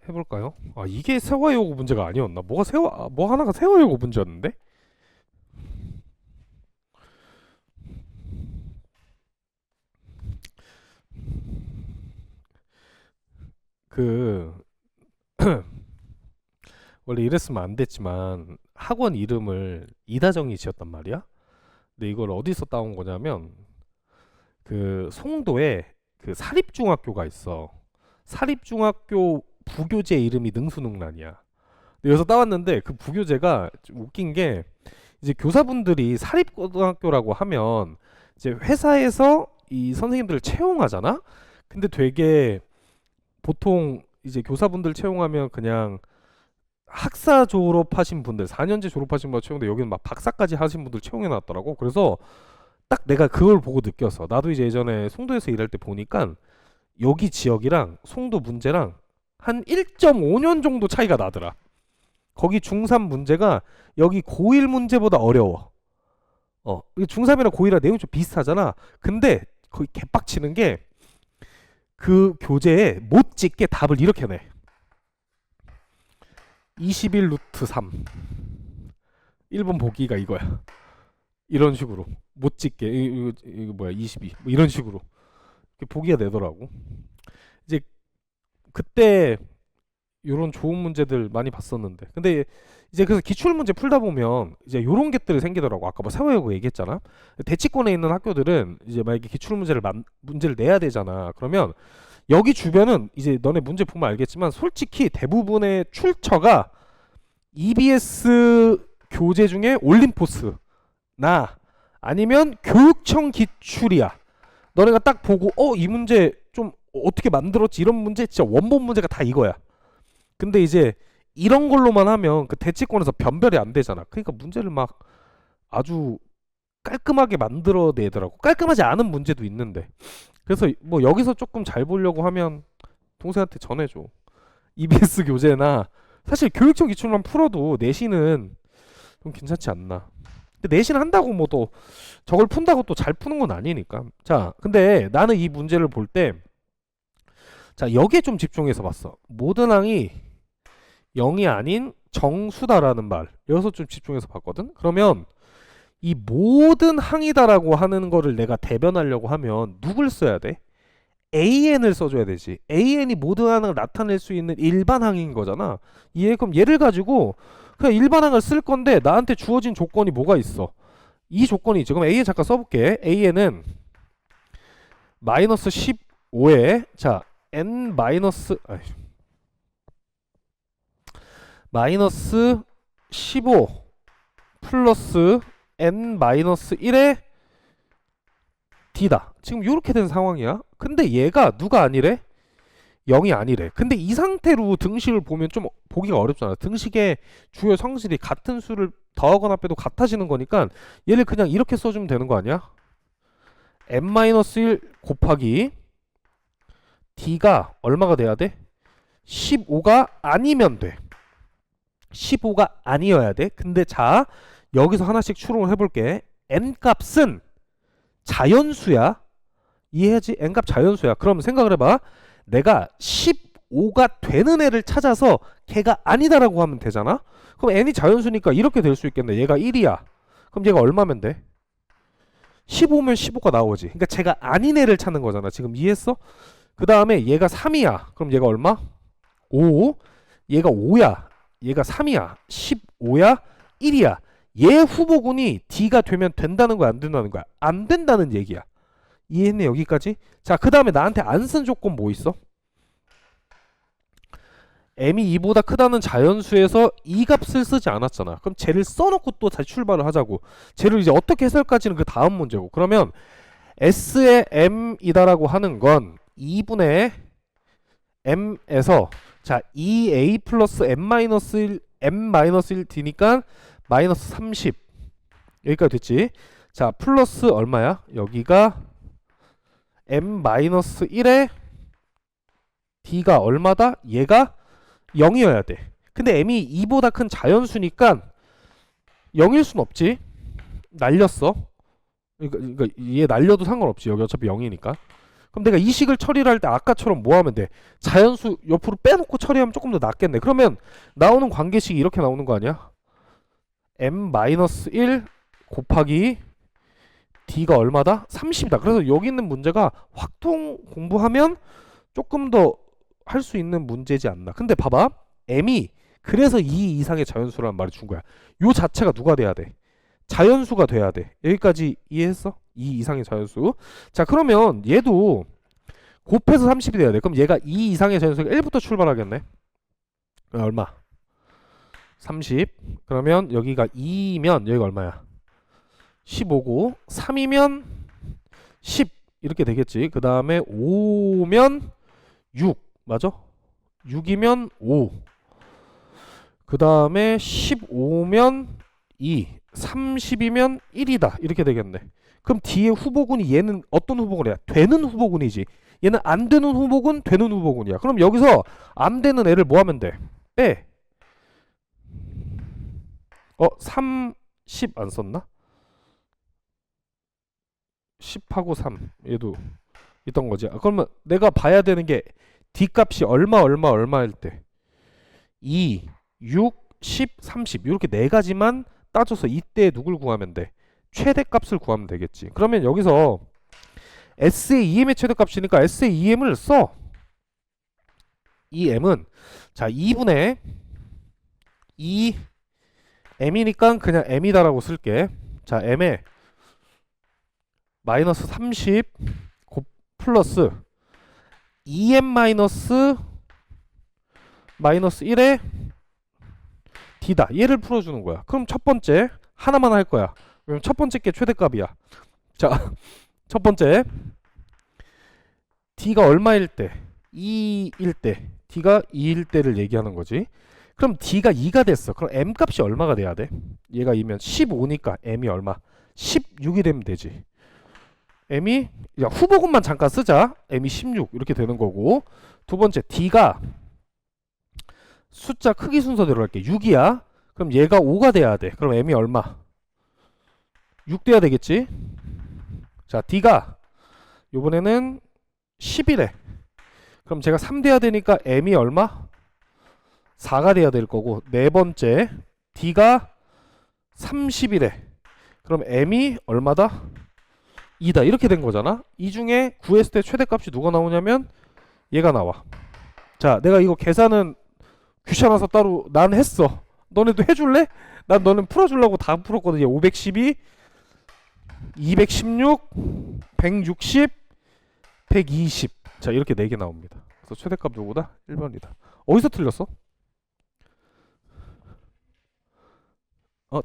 해볼까요? 아 이게 세화 요구 문제가 아니었나? 뭐 하나가 세화 요구 문제였는데? 그 원래 이랬으면 안 됐지만 학원 이름을 이다정이 지었단 말이야. 근데 이걸 어디서 따온 거냐면 그 송도에 그 사립중학교가 있어. 사립중학교 부교재 이름이 능수능란이야. 근데 여기서 따왔는데 그 부교재가 좀 웃긴 게 이제 교사분들이 사립고등학교라고 하면 이제 회사에서 이 선생님들을 채용하잖아. 근데 되게 보통 이제 교사분들 채용하면 그냥 학사 졸업하신 분들 4년제 졸업하신 분들 채용돼 여기는 막 박사까지 하신 분들 채용해 놨더라고. 그래서 딱 내가 그걸 보고 느꼈어. 나도 이제 예전에 송도에서 일할 때 보니까 여기 지역이랑 송도 문제랑 한 1.5년 정도 차이가 나더라. 거기 중3 문제가 여기 고1 문제보다 어려워. 중3이랑 고1이랑 내용이 좀 비슷하잖아. 근데 거기 개빡치는 게 그 교재에 못 찍게 답을 이렇게 내. 21 루트 3 1번 보기가 이거야. 이런 식으로 못 찍게 이거 뭐야 22 뭐 이런 식으로 보기가 되더라고. 이제 그때 요런 좋은 문제들 많이 봤었는데 근데 이제 그래서 기출 문제 풀다 보면 이제 요런 것들이 생기더라고. 아까 뭐 세워여고 얘기했잖아. 대치권에 있는 학교들은 이제 만약에 기출 문제를 내야 되잖아. 그러면 여기 주변은 이제 너네 문제 보면 알겠지만 솔직히 대부분의 출처가 EBS 교재 중에 올림포스나 아니면 교육청 기출이야. 너네가 딱 보고 이 문제 좀 어떻게 만들었지 이런 문제 진짜 원본 문제가 다 이거야. 근데 이제 이런 걸로만 하면 그 대치권에서 변별이 안 되잖아. 그러니까 문제를 막 아주 깔끔하게 만들어내더라고. 깔끔하지 않은 문제도 있는데. 그래서 뭐 여기서 조금 잘 보려고 하면 동생한테 전해줘. EBS 교재나 사실 교육청 기출만 풀어도 내신은 좀 괜찮지 않나. 근데 내신 한다고 뭐 또 저걸 푼다고 또 잘 푸는 건 아니니까. 자, 근데 나는 이 문제를 볼 때 자, 여기에 좀 집중해서 봤어. 모든 항이 0이 아닌 정수다라는 말. 여기서 좀 집중해서 봤거든. 그러면 이 모든 항이다라고 하는 거를 내가 대변하려고 하면 누굴 써야 돼? AN을 써줘야 되지. AN이 모든 항을 나타낼 수 있는 일반항인 거잖아. 그럼 얘를 가지고 그냥 일반항을 쓸 건데 나한테 주어진 조건이 뭐가 있어? 이 조건이 있지. 그럼 AN 잠깐 써볼게. AN은 마이너스 15에 자 N 마이너스 마이너스 15 플러스 N 마이너스 1에 D다. 지금 이렇게 된 상황이야. 근데 얘가 누가 아니래? 0이 아니래. 근데 이 상태로 등식을 보면 좀 보기가 어렵잖아. 등식의 주요 성질이 같은 수를 더하거나 빼도 같아지는 거니까 얘를 그냥 이렇게 써주면 되는 거 아니야? n-1 곱하기 D가 얼마가 돼야 돼? 15가 아니면 돼. 15가 아니어야 돼. 근데 자 여기서 하나씩 추론을 해볼게. n 값은 자연수야. 이해하지? n값 자연수야. 그럼 생각을 해봐. 내가 15가 되는 애를 찾아서 걔가 아니다라고 하면 되잖아. 그럼 n이 자연수니까 이렇게 될 수 있겠네. 얘가 1이야. 그럼 얘가 얼마면 돼? 15면 15가 나오지. 그러니까 제가 아닌 애를 찾는 거잖아. 지금 이해했어? 그 다음에 얘가 3이야. 그럼 얘가 얼마? 5. 얘가 5야. 얘가 3이야. 15야. 1이야. 얘 후보군이 D가 되면 된다는 거야? 안 된다는 거야? 안 된다는 얘기야. 이해했네? 여기까지? 자, 그 다음에 나한테 안 쓴 조건 뭐 있어? m이 2보다 크다는 자연수에서 이 값을 쓰지 않았잖아. 그럼 쟤를 써놓고 또 다시 출발을 하자고. 쟤를 이제 어떻게 해석할까지는 그 다음 문제고. 그러면 S의 m이다라고 하는 건 2분의 m에서 자 2a 플러스 m-1 m-1d니까 마이너스 30 여기까지 됐지. 자 플러스 얼마야? 여기가 m-1에 d가 얼마다? 얘가 0이어야 돼. 근데 m이 2보다 큰 자연수니까 0일 순 없지. 날렸어. 그러니까 얘 날려도 상관없지. 여기 어차피 0이니까. 그럼 내가 이 식을 처리를 할 때 아까처럼 뭐 하면 돼? 자연수 옆으로 빼놓고 처리하면 조금 더 낫겠네. 그러면 나오는 관계식이 이렇게 나오는 거 아니야? m-1 곱하기 d가 얼마다? 30이다. 그래서 여기 있는 문제가 확통 공부하면 조금 더 할 수 있는 문제지 않나. 근데 봐봐. m이 그래서 2 이상의 자연수라는 말을 준 거야. 요 자체가 누가 돼야 돼? 자연수가 돼야 돼. 여기까지 이해했어? 2 이상의 자연수. 자 그러면 얘도 곱해서 30이 돼야 돼. 그럼 얘가 2 이상의 자연수가 1부터 출발하겠네. 얼마? 30. 그러면 여기가 2면 여기가 얼마야? 15고 3이면 10 이렇게 되겠지. 그 다음에 5면 6 맞아? 6이면 5. 그 다음에 15면 2 30이면 1이다 이렇게 되겠네. 그럼 뒤에 후보군이 얘는 어떤 후보군이야? 되는 후보군이지. 얘는 안 되는 후보군, 되는 후보군이야. 그럼 여기서 안 되는 애를 뭐 하면 돼? 빼. 30 안 썼나? 10하고 3 얘도 있던 거지. 그러면 내가 봐야 되는 게 D값이 얼마일 때 2, 6, 10, 30 이렇게 네 가지만 따져서 이때 누굴 구하면 돼? 최대값을 구하면 되겠지. 그러면 여기서 S의 EM의 최대값이니까 S의 EM을 써. EM은 자 2분의 2 M이니까 그냥 M이다라고 쓸게. 자 M에 마이너스 30 플러스 2M 마이너스 1에 D다. 얘를 풀어주는 거야. 그럼 첫 번째 하나만 할 거야. 그럼 첫 번째 게 최대값이야. 자, 첫 번째 D가 얼마일 때? 2일 때. D가 2일 때를 얘기하는 거지. 그럼 D가 2가 됐어. 그럼 M 값이 얼마가 돼야 돼? 얘가 2면 15니까 M이 얼마? 16이 되면 되지. M이 야, 후보군만 잠깐 쓰자. M이 16 이렇게 되는 거고. 두 번째 D가 숫자 크기 순서대로 할게. 6이야. 그럼 얘가 5가 돼야 돼. 그럼 M이 얼마? 6 돼야 되겠지? 자, D가 요번에는 10이래. 그럼 제가 3 돼야 되니까 M이 얼마? 4가 돼야 될 거고. 네 번째 D가 30이래. 그럼 M이 얼마다? 2다. 이렇게 된 거잖아. 이 중에 구했을 때 최대값이 누가 나오냐면 얘가 나와. 자, 내가 이거 계산은 귀찮아서 따로 난 했어. 너네도 해줄래? 난 너는 풀어주려고 다 풀었거든. 얘 512, 216, 160, 120. 자, 이렇게 4개 나옵니다. 그래서 최대값 누구다? 1번이다. 어디서 틀렸어?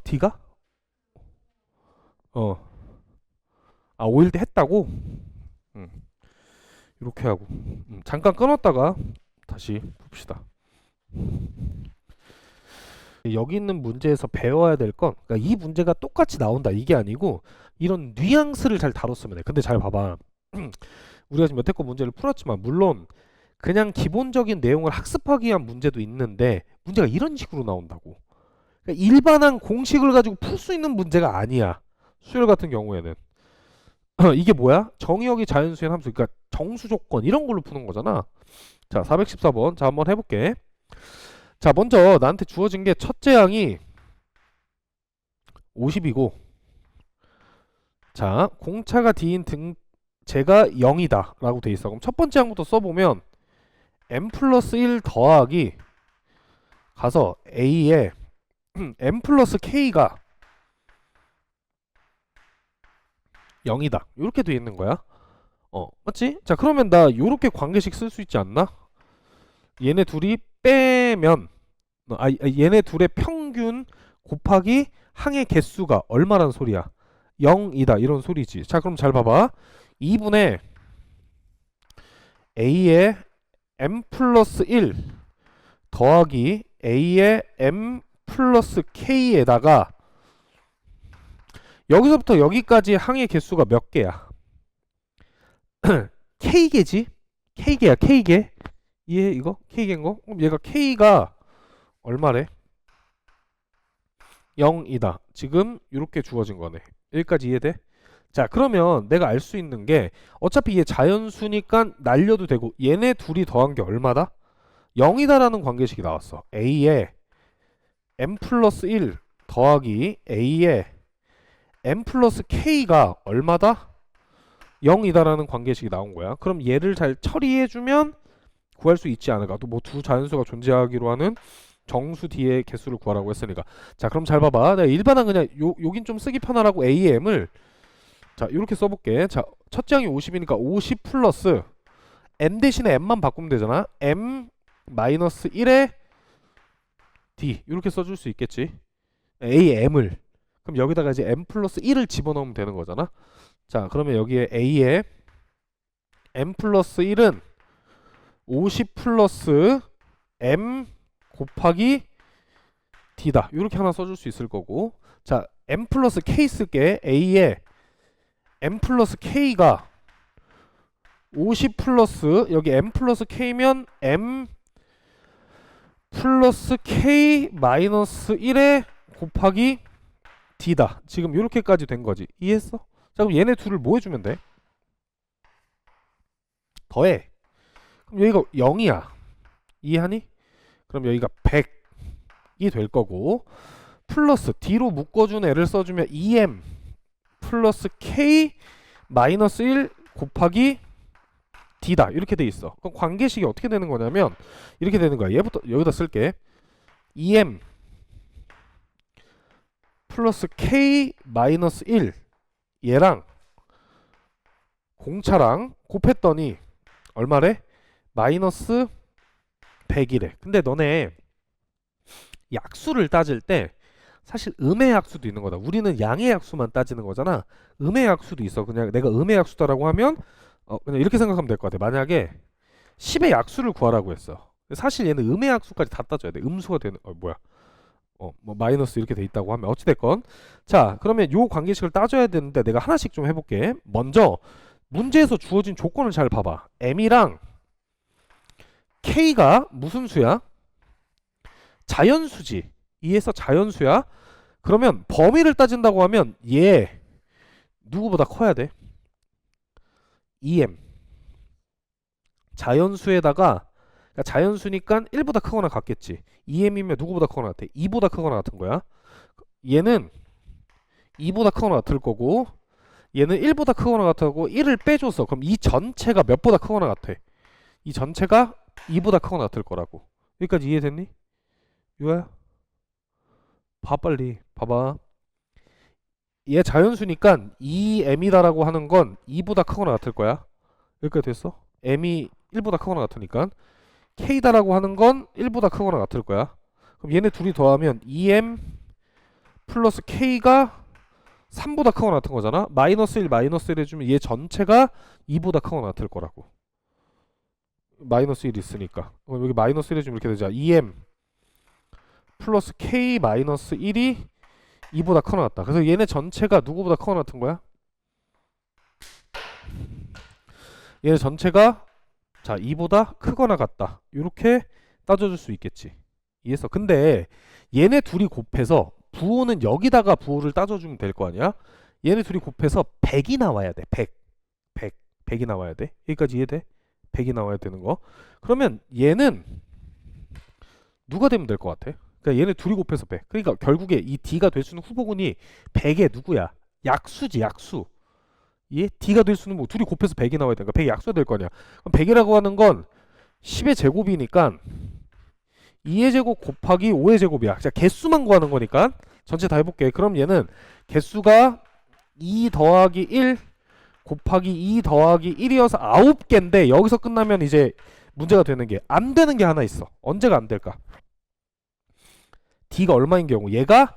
D가? 아, 5일 때 했다고? 이렇게 하고 잠깐 끊었다가 다시 봅시다. 여기 있는 문제에서 배워야 될 건 그러니까 이 문제가 똑같이 나온다 이게 아니고 이런 뉘앙스를 잘 다뤘으면 해. 근데 잘 봐봐. 우리가 지금 여태껏 문제를 풀었지만 물론 그냥 기본적인 내용을 학습하기 위한 문제도 있는데 문제가 이런 식으로 나온다고. 그러니까 일반한 공식을 가지고 풀 수 있는 문제가 아니야. 수열 같은 경우에는. 이게 뭐야? 정의역이 자연수의 함수, 그러니까 정수 조건 이런 걸로 푸는 거잖아. 자, 414번. 자, 한번 해볼게. 자, 먼저 나한테 주어진 게 첫째 항이 50이고, 자, 공차가 D인 등제가 0이다 라고 돼 있어. 그럼 첫 번째 항부터 써보면 m 플러스 1 더하기 가서 a에 m 플러스 k가 0이다 이렇게 돼 있는 거야. 맞지? 자, 그러면 나 요렇게 관계식 쓸 수 있지 않나? 얘네 둘이 빼면 얘네 둘의 평균 곱하기 항의 개수가 얼마란 소리야? 0이다 이런 소리지. 자, 그럼 잘 봐봐. 2분의 a의 m 플러스 1 더하기 a의 m 플러스 k에다가 여기서부터 여기까지 항의 개수가 몇 개야? k개지? k개야, k개. 이해 이거? k개인 거? 그럼 얘가 k가 얼마래? 0이다. 지금 이렇게 주어진 거네. 여기까지 이해돼? 자, 그러면 내가 알 수 있는 게 어차피 얘 자연수니까 날려도 되고 얘네 둘이 더한 게 얼마다? 0이다라는 관계식이 나왔어. a에 m 플러스 1 더하기 a에 m 플러스 k가 얼마다? 0이다라는 관계식이 나온 거야. 그럼 얘를 잘 처리해주면 구할 수 있지 않을까? 또 뭐 두 자연수가 존재하기로 하는 정수 D의 개수를 구하라고 했으니까. 자, 그럼 잘 봐봐. 내가 일반은 그냥 여긴 좀 쓰기 편하라고 A의 M을 자 이렇게 써볼게. 자, 첫째 항이 50이니까 50 플러스 M 대신에 M만 바꾸면 되잖아. M 마이너스 1에 D 이렇게 써줄 수 있겠지. A의 M을. 그럼 여기다가 이제 M 플러스 1을 집어넣으면 되는 거잖아. 자, 그러면 여기에 A의 M 플러스 1은 50 플러스 M 곱하기 D다. 이렇게 하나 써줄 수 있을 거고. 자, M 플러스 K 쓸게. A에 M 플러스 K가 50 플러스 여기 M 플러스 K면 M 플러스 K 마이너스 1에 곱하기 D다. 지금 이렇게까지 된 거지. 이해했어? 자, 그럼 얘네 둘을 뭐 해주면 돼? 더해. 그럼 여기가 0이야. 이해하니? 그럼 여기가 100이 될 거고 플러스 D로 묶어준 애를 써주면 2M 플러스 K 마이너스 1 곱하기 D다. 이렇게 돼 있어. 그럼 관계식이 어떻게 되는 거냐면 이렇게 되는 거야. 얘부터 여기다 쓸게. 2M 플러스 K 마이너스 1 얘랑 공차랑 곱했더니 얼마래? 마이너스 100이래. 근데 너네 약수를 따질 때 사실 음의 약수도 있는 거다. 우리는 양의 약수만 따지는 거잖아. 음의 약수도 있어. 그냥 내가 음의 약수다라고 하면 그냥 이렇게 생각하면 될 것 같아. 만약에 10의 약수를 구하라고 했어. 사실 얘는 음의 약수까지 다 따져야 돼. 음수가 되는 뭐 마이너스 이렇게 돼 있다고 하면 어찌됐건 자, 그러면 요 관계식을 따져야 되는데 내가 하나씩 좀 해볼게. 먼저 문제에서 주어진 조건을 잘 봐봐. M이랑 K가 무슨 수야? 자연수지. 이해해서 자연수야. 그러면 범위를 따진다고 하면 얘 누구보다 커야 돼? 2M 자연수에다가 그러니까 자연수니까 1보다 크거나 같겠지. 2M이면 누구보다 크거나 같아? 2보다 크거나 같은 거야. 얘는 2보다 크거나 같을 거고 얘는 1보다 크거나 같고 1을 빼줬어. 그럼 이 전체가 몇보다 크거나 같아? 이 전체가 2보다 크거나 같을 거라고. 여기까지 이해됐니? 유아야? 봐 빨리. 봐봐. 얘 자연수니까 2m이다라고 하는 건 2보다 크거나 같을 거야. 여기까지 됐어? m이 1보다 크거나 같으니까 k다라고 하는 건 1보다 크거나 같을 거야. 그럼 얘네 둘이 더하면 2m 플러스 k가 3보다 크거나 같은 거잖아. 마이너스 1 마이너스 1 해주면 얘 전체가 2보다 크거나 같을 거라고. 마이너스 1 있으니까 그럼 여기 마이너스 1 해주면 이렇게 되자. 2m 플러스 k 마이너스 1이 2보다 크거나 같다. 그래서 얘네 전체가 누구보다 크거나 같은 거야? 얘네 전체가 자 2보다 크거나 같다. 이렇게 따져줄 수 있겠지. 이해했어? 근데 얘네 둘이 곱해서 부호는 여기다가 부호를 따져주면 될 거 아니야? 얘네 둘이 곱해서 100이 나와야 돼. 100이 나와야 돼. 여기까지 이해돼? 100이 나와야 되는 거. 그러면 얘는 누가 되면 될 것 같아? 그러니까 얘네 둘이 곱해서 100. 그러니까 결국에 이 D가 될 수 있는 후보군이 100의 누구야? 약수지, 약수. 얘 D가 될 수는 뭐 둘이 곱해서 100이 나와야 되니까 100이 약수가 될 거냐? 그럼 100이라고 하는 건 10의 제곱이니까 2의 제곱 곱하기 5의 제곱이야. 자, 개수만 구하는 거니까 전체 다 해볼게. 그럼 얘는 개수가 2 더하기 1 곱하기 2 더하기 1이어서 9개인데 여기서 끝나면 이제 문제가 되는 게 안 되는 게 하나 있어. 언제가 안 될까? D가 얼마인 경우? 얘가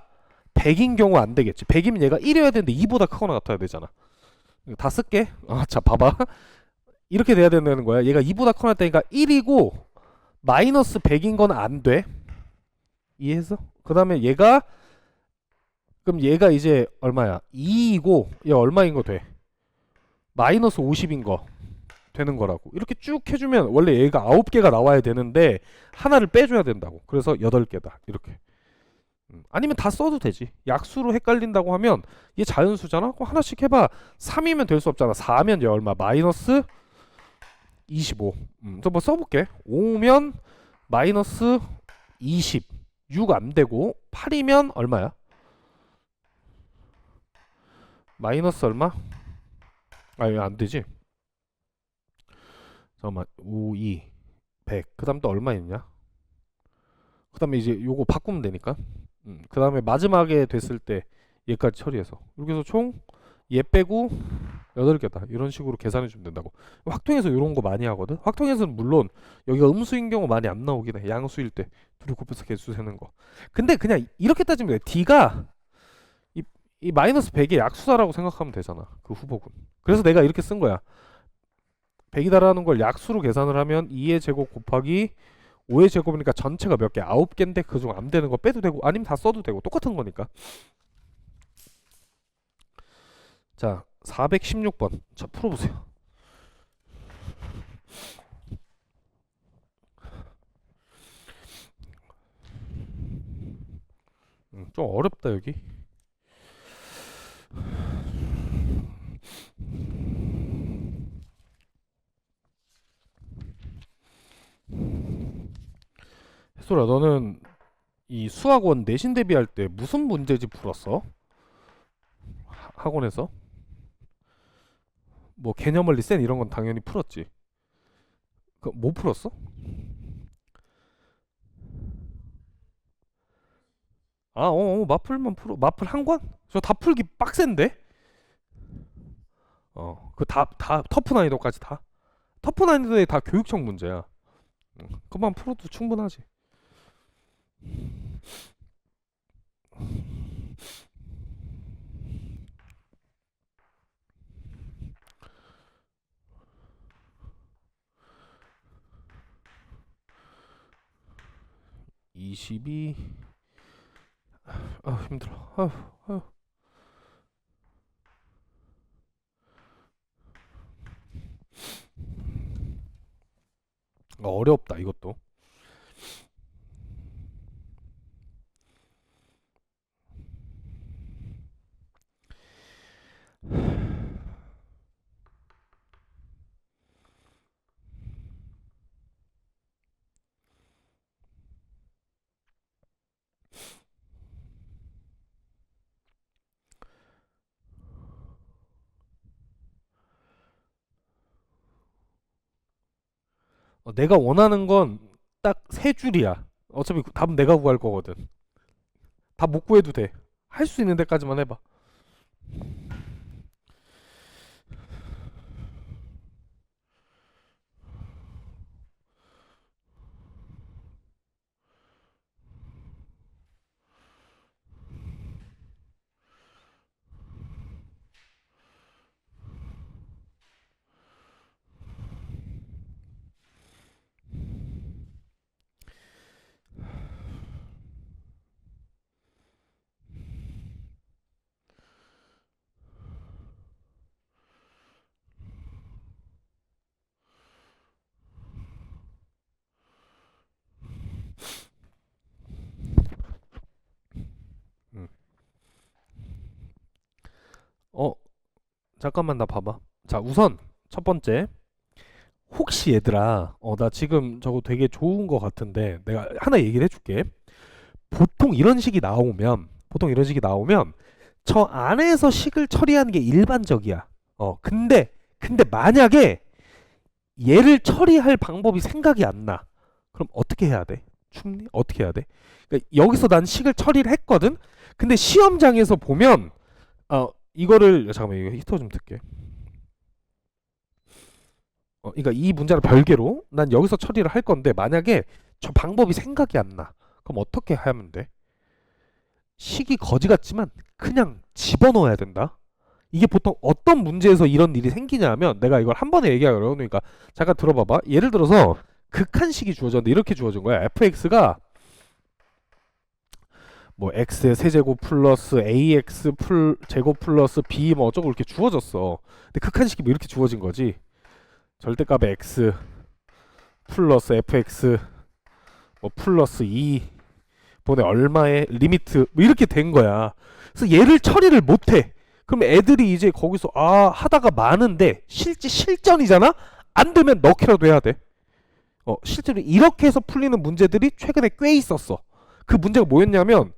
100인 경우 안 되겠지. 100이면 얘가 1이어야 되는데 2보다 크거나 같아야 되잖아. 다 쓸게. 자, 봐봐. 이렇게 돼야 된다는 거야. 얘가 2보다 크거나 되니까 1이고 마이너스 100인 건 안 돼. 이해했어? 그 다음에 얘가 그럼 얘가 이제 얼마야? 2이고 얘 얼마인 거 돼? 마이너스 50인 거 되는 거라고. 이렇게 쭉 해주면 원래 얘가 9개가 나와야 되는데 하나를 빼줘야 된다고. 그래서 8개다. 이렇게. 아니면 다 써도 되지. 약수로 헷갈린다고 하면 얘 자연수잖아? 그럼 하나씩 해봐. 3이면 될 수 없잖아. 4면 얘 얼마? 마이너스 25. 뭐 써볼게. 5면 마이너스 20. 6 안 되고 8이면 얼마야? 마이너스 얼마? 이거 안 되지. 잠깐만. 5, 2, 100. 그 다음 또 얼마 있냐? 그 다음에 이제 요거 바꾸면 되니까. 그 다음에 마지막에 됐을 때 얘까지 처리해서. 이렇게 해서 총 얘 빼고 8개다. 이런 식으로 계산해 주면 된다고. 확통에서 이런 거 많이 하거든. 확통에서는 물론 여기가 음수인 경우 많이 안 나오긴 해. 양수일 때 둘이 곱해서 개수 세는 거. 근데 그냥 이렇게 따지면 돼. D가 이 마이너스 100의 약수다라고 생각하면 되잖아. 그 후보군. 그래서 내가 이렇게 쓴 거야. 100이다라는 걸 약수로 계산을 하면 2의 제곱 곱하기 5의 제곱이니까 전체가 몇 개? 9개인데 그중 안 되는 거 빼도 되고 아니면 다 써도 되고 똑같은 거니까. 자, 416번. 자, 풀어보세요. 좀 어렵다 여기. 혜솔아, 너는 이 수학원 내신 대비할 때 무슨 문제집 풀었어? 학원에서? 뭐 개념 원리 센 이런 건 당연히 풀었지. 뭐 풀었어? 마플만 풀어. 마플 한 권? 저 다 풀기 빡센데? 그 다 터프 난이도까지 다. 터프 난이도에 다 교육청 문제야. 그만 풀어도 충분하지. 22. 힘들어. 어렵다 이것도. 내가 원하는 건 딱 세 줄이야. 어차피 답은 내가 구할 거거든. 답 못 구해도 돼. 할 수 있는 데까지만 해봐. 어 잠깐만 나 봐봐. 자 우선 첫 번째, 혹시 얘들아 나 지금 저거 되게 좋은 거 같은데 내가 하나 얘기를 해줄게. 보통 이런 식이 나오면 저 안에서 식을 처리하는 게 일반적이야. 근데 만약에 얘를 처리할 방법이 생각이 안 나. 그럼 어떻게 해야 돼? 춤니? 어떻게 해야 돼? 그러니까 여기서 난 식을 처리를 했거든. 근데 시험장에서 보면 이거를 잠깐만 이거 히터 좀 틀게. 그러니까 이 문제랑 별개로 난 여기서 처리를 할 건데 만약에 저 방법이 생각이 안 나. 그럼 어떻게 하면 돼? 식이 거지 같지만 그냥 집어넣어야 된다. 이게 보통 어떤 문제에서 이런 일이 생기냐면 내가 이걸 한 번에 얘기하기 어려우니까 잠깐 들어봐봐. 예를 들어서 극한식이 주어졌는데 이렇게 주어진 거야. fx가 뭐 x의 세제곱 플러스 ax 제곱 플러스 b 뭐 어쩌고 이렇게 주어졌어. 근데 극한식이 뭐 이렇게 주어진 거지. 절대값의 x 플러스 fx 뭐 플러스 2 번에 얼마의 리미트 뭐 이렇게 된 거야. 그래서 얘를 처리를 못해. 그럼 애들이 이제 거기서 하다가 많은데 실전이잖아. 안 되면 넣기라도 해야 돼. 실제로 이렇게 해서 풀리는 문제들이 최근에 꽤 있었어. 그 문제가 뭐였냐면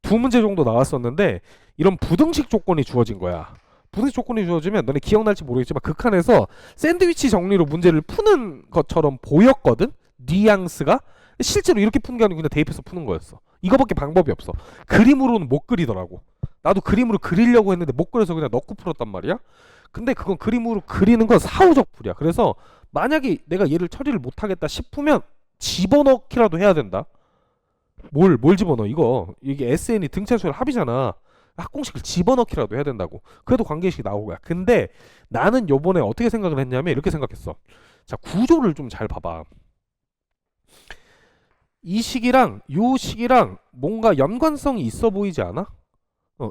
두 문제 정도 나왔었는데 이런 부등식 조건이 주어진 거야. 부등식 조건이 주어지면 너네 기억날지 모르겠지만 극한에서 샌드위치 정리로 문제를 푸는 것처럼 보였거든. 뉘앙스가. 실제로 이렇게 푸는 게 아니고 그냥 대입해서 푸는 거였어. 이거밖에 방법이 없어. 그림으로는 못 그리더라고. 나도 그림으로 그리려고 했는데 못 그려서 그냥 넣고 풀었단 말이야. 근데 그건 그림으로 그리는 건 사후적 풀이야. 그래서 만약에 내가 얘를 처리를 못하겠다 싶으면 집어넣기라도 해야 된다. 뭘 집어넣어? 이게 SN이 등차수열 합이잖아. 합공식을 집어넣기라도 해야 된다고. 그래도 관계식이 나오고 거야. 근데 나는 요번에 어떻게 생각을 했냐면 이렇게 생각했어. 자, 구조를 좀 잘 봐봐. 이 식이랑 요 식이랑 뭔가 연관성이 있어 보이지 않아?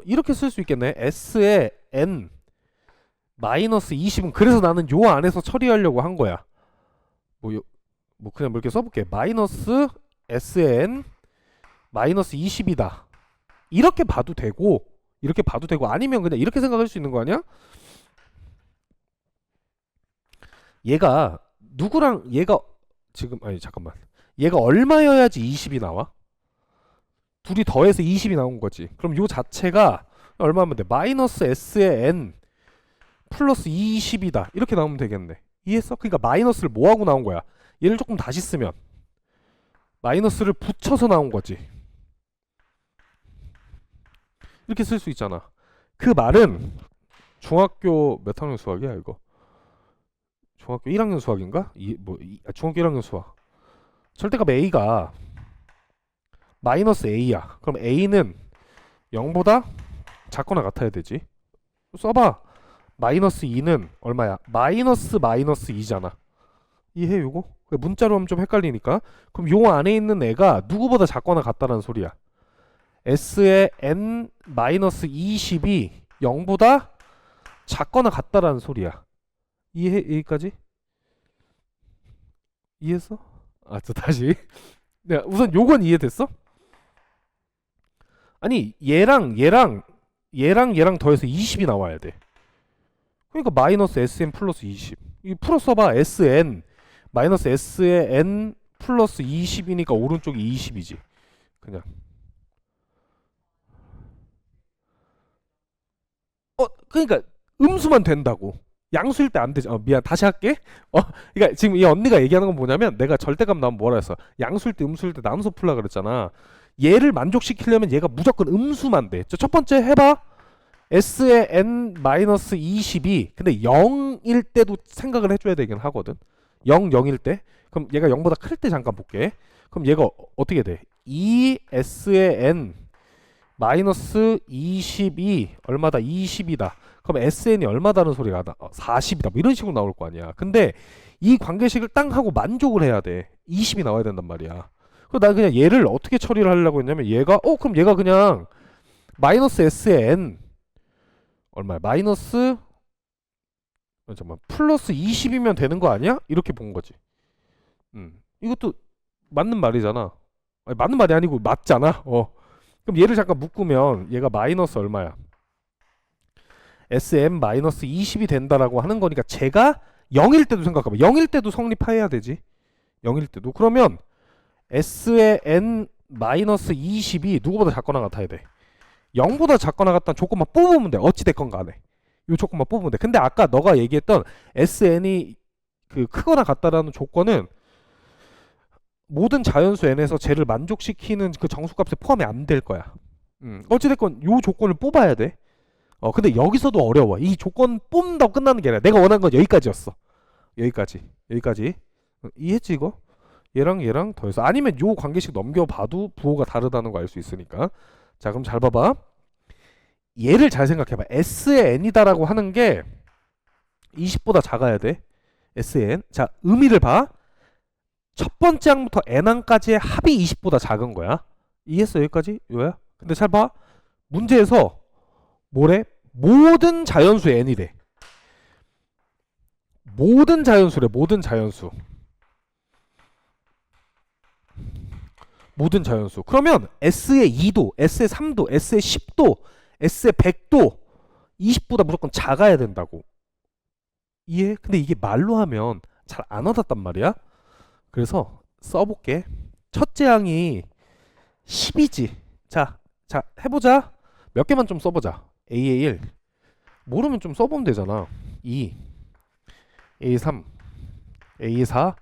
이렇게 쓸 수 있겠네. S의 n 마이너스 20은 그래서 나는 요 안에서 처리하려고 한 거야. 뭐 그냥 뭐 이렇게 써볼게. 마이너스 S의 n 마이너스 20이다. 이렇게 봐도 되고 아니면 그냥 이렇게 생각할 수 있는 거 아니야? 얘가 누구랑 얘가 지금 아니 잠깐만. 얘가 얼마여야지 20이 나와? 둘이 더해서 20이 나온 거지. 그럼 요 자체가 얼마면 돼? 마이너스 S의 n 플러스 20이다. 이렇게 나오면 되겠네. 이해했어? 그러니까 마이너스를 뭐하고 나온 거야? 얘를 조금 다시 쓰면 마이너스를 붙여서 나온 거지. 이렇게 쓸 수 있잖아. 그 말은 중학교 몇 학년 수학이야 이거? 중학교 1학년 수학인가? 중학교 1학년 수학. 절대값 a가 마이너스 a야. 그럼 a는 0보다 작거나 같아야 되지. 써봐. 마이너스 2는 얼마야? 마이너스 2잖아. 이해해 요거? 문자로 하면 좀 헷갈리니까. 그럼 요 안에 있는 애가 누구보다 작거나 같다는 소리야. S의 n 마이너스 20이 0보다 작거나 같다라는 소리야. 이해? 여기까지? 이해했어? 또 다시. 네, 우선 요건 이해됐어? 아니 얘랑 더해서 20이 나와야 돼. 그러니까 마이너스 sn 플러스 20. 이 풀어 써봐. sn 마이너스 s의 n 플러스 20이니까 오른쪽이 20이지. 그냥. 그러니까 음수만 된다고. 양수일 때 안 되지. 미안. 다시 할게. 그러니까 지금 이 언니가 얘기하는 건 뭐냐면 내가 절대값 나오면 뭐라 했어? 양수일 때 음수일 때 나눠서 풀라 그랬잖아. 얘를 만족시키려면 얘가 무조건 음수만 돼. 첫 번째 해봐. S의 n 마이너스 20이 근데 0일 때도 생각을 해줘야 되긴 하거든. 0일 때. 그럼 얘가 0보다 클 때 잠깐 볼게. 그럼 얘가 어떻게 돼? 2S의 n 마이너스 20이 얼마다? 20이다. 그럼 SN이 얼마다는 소리가 나? 40이다. 뭐 이런 식으로 나올 거 아니야. 근데 이 관계식을 땅 하고 만족을 해야 돼. 20이 나와야 된단 말이야. 그래서 나 그냥 얘를 어떻게 처리를 하려고 했냐면 얘가 그럼 얘가 그냥 마이너스 S의 n 얼마야? 마이너스 잠깐만 플러스 20이면 되는 거 아니야? 이렇게 본 거지. 이것도 맞는 말이잖아. 아니, 맞는 말이 아니고 맞잖아. 그럼 얘를 잠깐 묶으면 얘가 마이너스 얼마야? SM-20이 된다라고 하는 거니까 제가 0일 때도 생각해봐. 0일 때도 성립해야 되지. 0일 때도. 그러면 S의 N-20이 누구보다 작거나 같아야 돼. 0보다 작거나 같다는 조건만 뽑으면 돼. 어찌 됐건 간에. 이 조건만 뽑으면 돼. 근데 아까 너가 얘기했던 SN이 그 크거나 같다라는 조건은 모든 자연수 n에서 쟤를 만족시키는 그 정수값에 포함이 안 될 거야. 어찌됐건 요 조건을 뽑아야 돼. 근데 여기서도 어려워. 이 조건 뽑는다고 끝나는 게 아니라 내가 원한 건 여기까지였어. 여기까지. 이해했지 이거? 얘랑 더해서 아니면 요 관계식 넘겨봐도 부호가 다르다는 거 알 수 있으니까. 자 그럼 잘 봐봐. 얘를 잘 생각해봐. S의 n이다라고 하는 게 20보다 작아야 돼. Sn. 자 의미를 봐. 첫 번째 항부터 n항까지의 합이 20보다 작은 거야. 이해했어 여기까지? 이거야? 근데 잘 봐. 문제에서 뭐래? 모든 자연수 n이래. 모든 자연수래. 모든 자연수. 그러면 S의 2도, S의 3도, S의 10도, S의 100도 20보다 무조건 작아야 된다고. 이해? 근데 이게 말로 하면 잘 안 와닿단 말이야. 그래서 써볼게. 첫째 항이 10이지. 자 해보자. 몇 개만 좀 써보자. A의 1 모르면 좀 써보면 되잖아. 2 A의 3 A의 4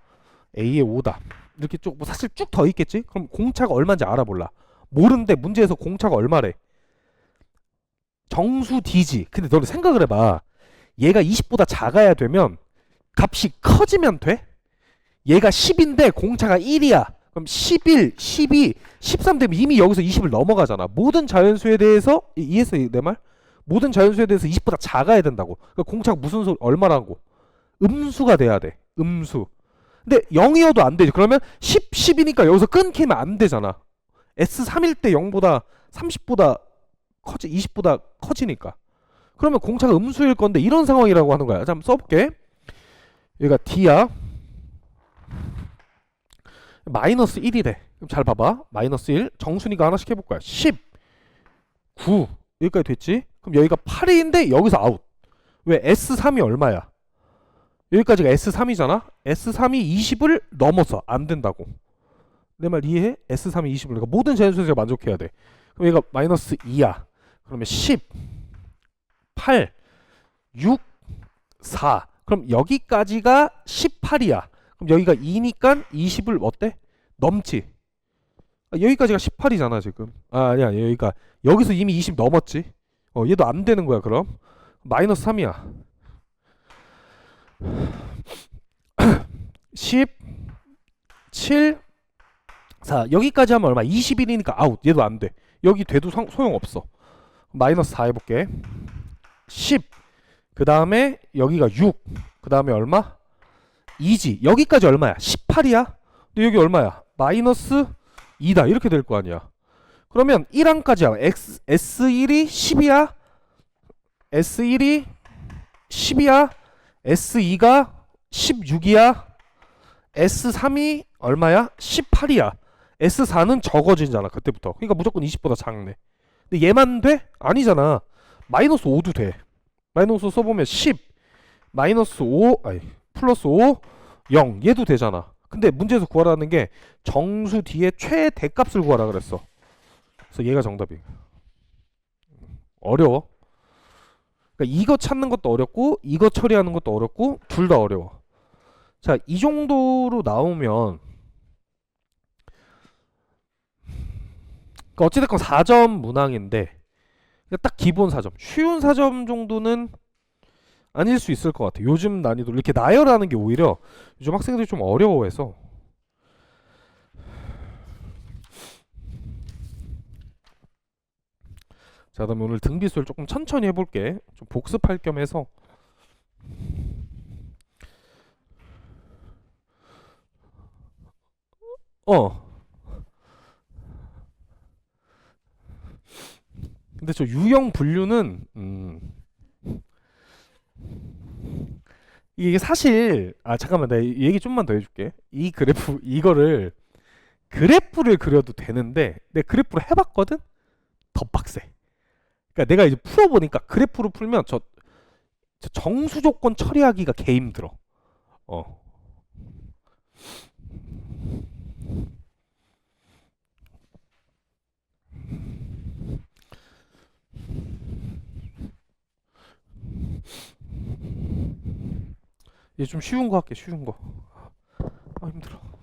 A의 5다. 이렇게 쭉 뭐 사실 쭉 더 있겠지? 그럼 공차가 얼마인지 알아볼라. 모르는데 문제에서 공차가 얼마래? 정수 D지. 근데 너는 생각을 해봐. 얘가 20보다 작아야 되면 값이 커지면 돼? 얘가 10인데 공차가 1이야. 그럼 11, 12, 13 되면 이미 여기서 20을 넘어가잖아. 모든 자연수에 대해서 이해했어 내 말? 모든 자연수에 대해서 20보다 작아야 된다고. 그러니까 공차가 무슨 소리 얼마라고? 음수가 돼야 돼. 음수. 근데 0이어도 안 되지. 그러면 10, 10이니까 여기서 끊기면 안 되잖아. S3일 때 0보다 30보다 20보다 커지니까. 그러면 공차가 음수일 건데 이런 상황이라고 하는 거야. 자, 한번 써볼게. 여기가 D야. 마이너스 1이래. 그럼 잘 봐봐. 마이너스 1. 정순이가 하나씩 해볼 거야. 10, 9. 여기까지 됐지? 그럼 여기가 8인데 여기서 아웃. 왜? S3이 얼마야? 여기까지가 S3이잖아? S3이 20을 넘어서 안 된다고. 내 말 이해해? S3이 20을. 그러니까 모든 자연수에서 만족해야 돼. 그럼 얘가 마이너스 2야. 그러면 10, 8, 6, 4. 그럼 여기까지가 18이야. 그럼 여기가 2니까 20을 어때? 넘지. 여기까지가 18이잖아 지금. 아니야 여기가 여기서 이미 20 넘었지. 얘도 안 되는 거야 그럼. 마이너스 3이야. 10, 7, 4. 여기까지 하면 얼마? 21이니까 아웃. 얘도 안 돼. 여기 돼도 소용없어. 마이너스 4 해볼게. 10. 그 다음에 여기가 6. 그 다음에 얼마? 2지. 여기까지 얼마야? 18이야? 근데 여기 얼마야? 마이너스 2다. 이렇게 될 거 아니야. 그러면 1항까지야. S1이 10이야? S1이 10이야? S2가 16이야? S3이 얼마야? 18이야. S4는 적어지잖아 그때부터. 그러니까 무조건 20보다 작네. 근데 얘만 돼? 아니잖아. 마이너스 5도 돼. 마이너스 써보면 10 마이너스 5 아니 플러스 5 0 얘도 되잖아. 근데 문제에서 구하라는 게 정수 뒤에 최대값을 구하라 그랬어. 그래서 얘가 정답이. 어려워. 그러니까 이거 찾는 것도 어렵고 이거 처리하는 것도 어렵고 둘 다 어려워. 자, 이 정도로 나오면 그러니까 어찌됐건 4점 문항인데 딱 기본 4점. 쉬운 4점 정도는 아닐 수 있을 것 같아. 요즘 난이도 이렇게 나열하는 게 오히려 요즘 학생들이 좀 어려워해서. 자, 그럼 오늘 등비수를 조금 천천히 해볼게. 좀 복습할 겸 해서. 근데 저 유형 분류는 이게 사실 잠깐만 나 얘기 좀만 더 해줄게. 이 그래프 이거를 그래프를 그려도 되는데 내 그래프를 해봤거든. 더 빡세. 그러니까 내가 이제 풀어보니까 그래프로 풀면 저 정수 조건 처리하기가 개 힘들어. 어. 이제 좀 쉬운 거 할게. 쉬운 거. 아 힘들어.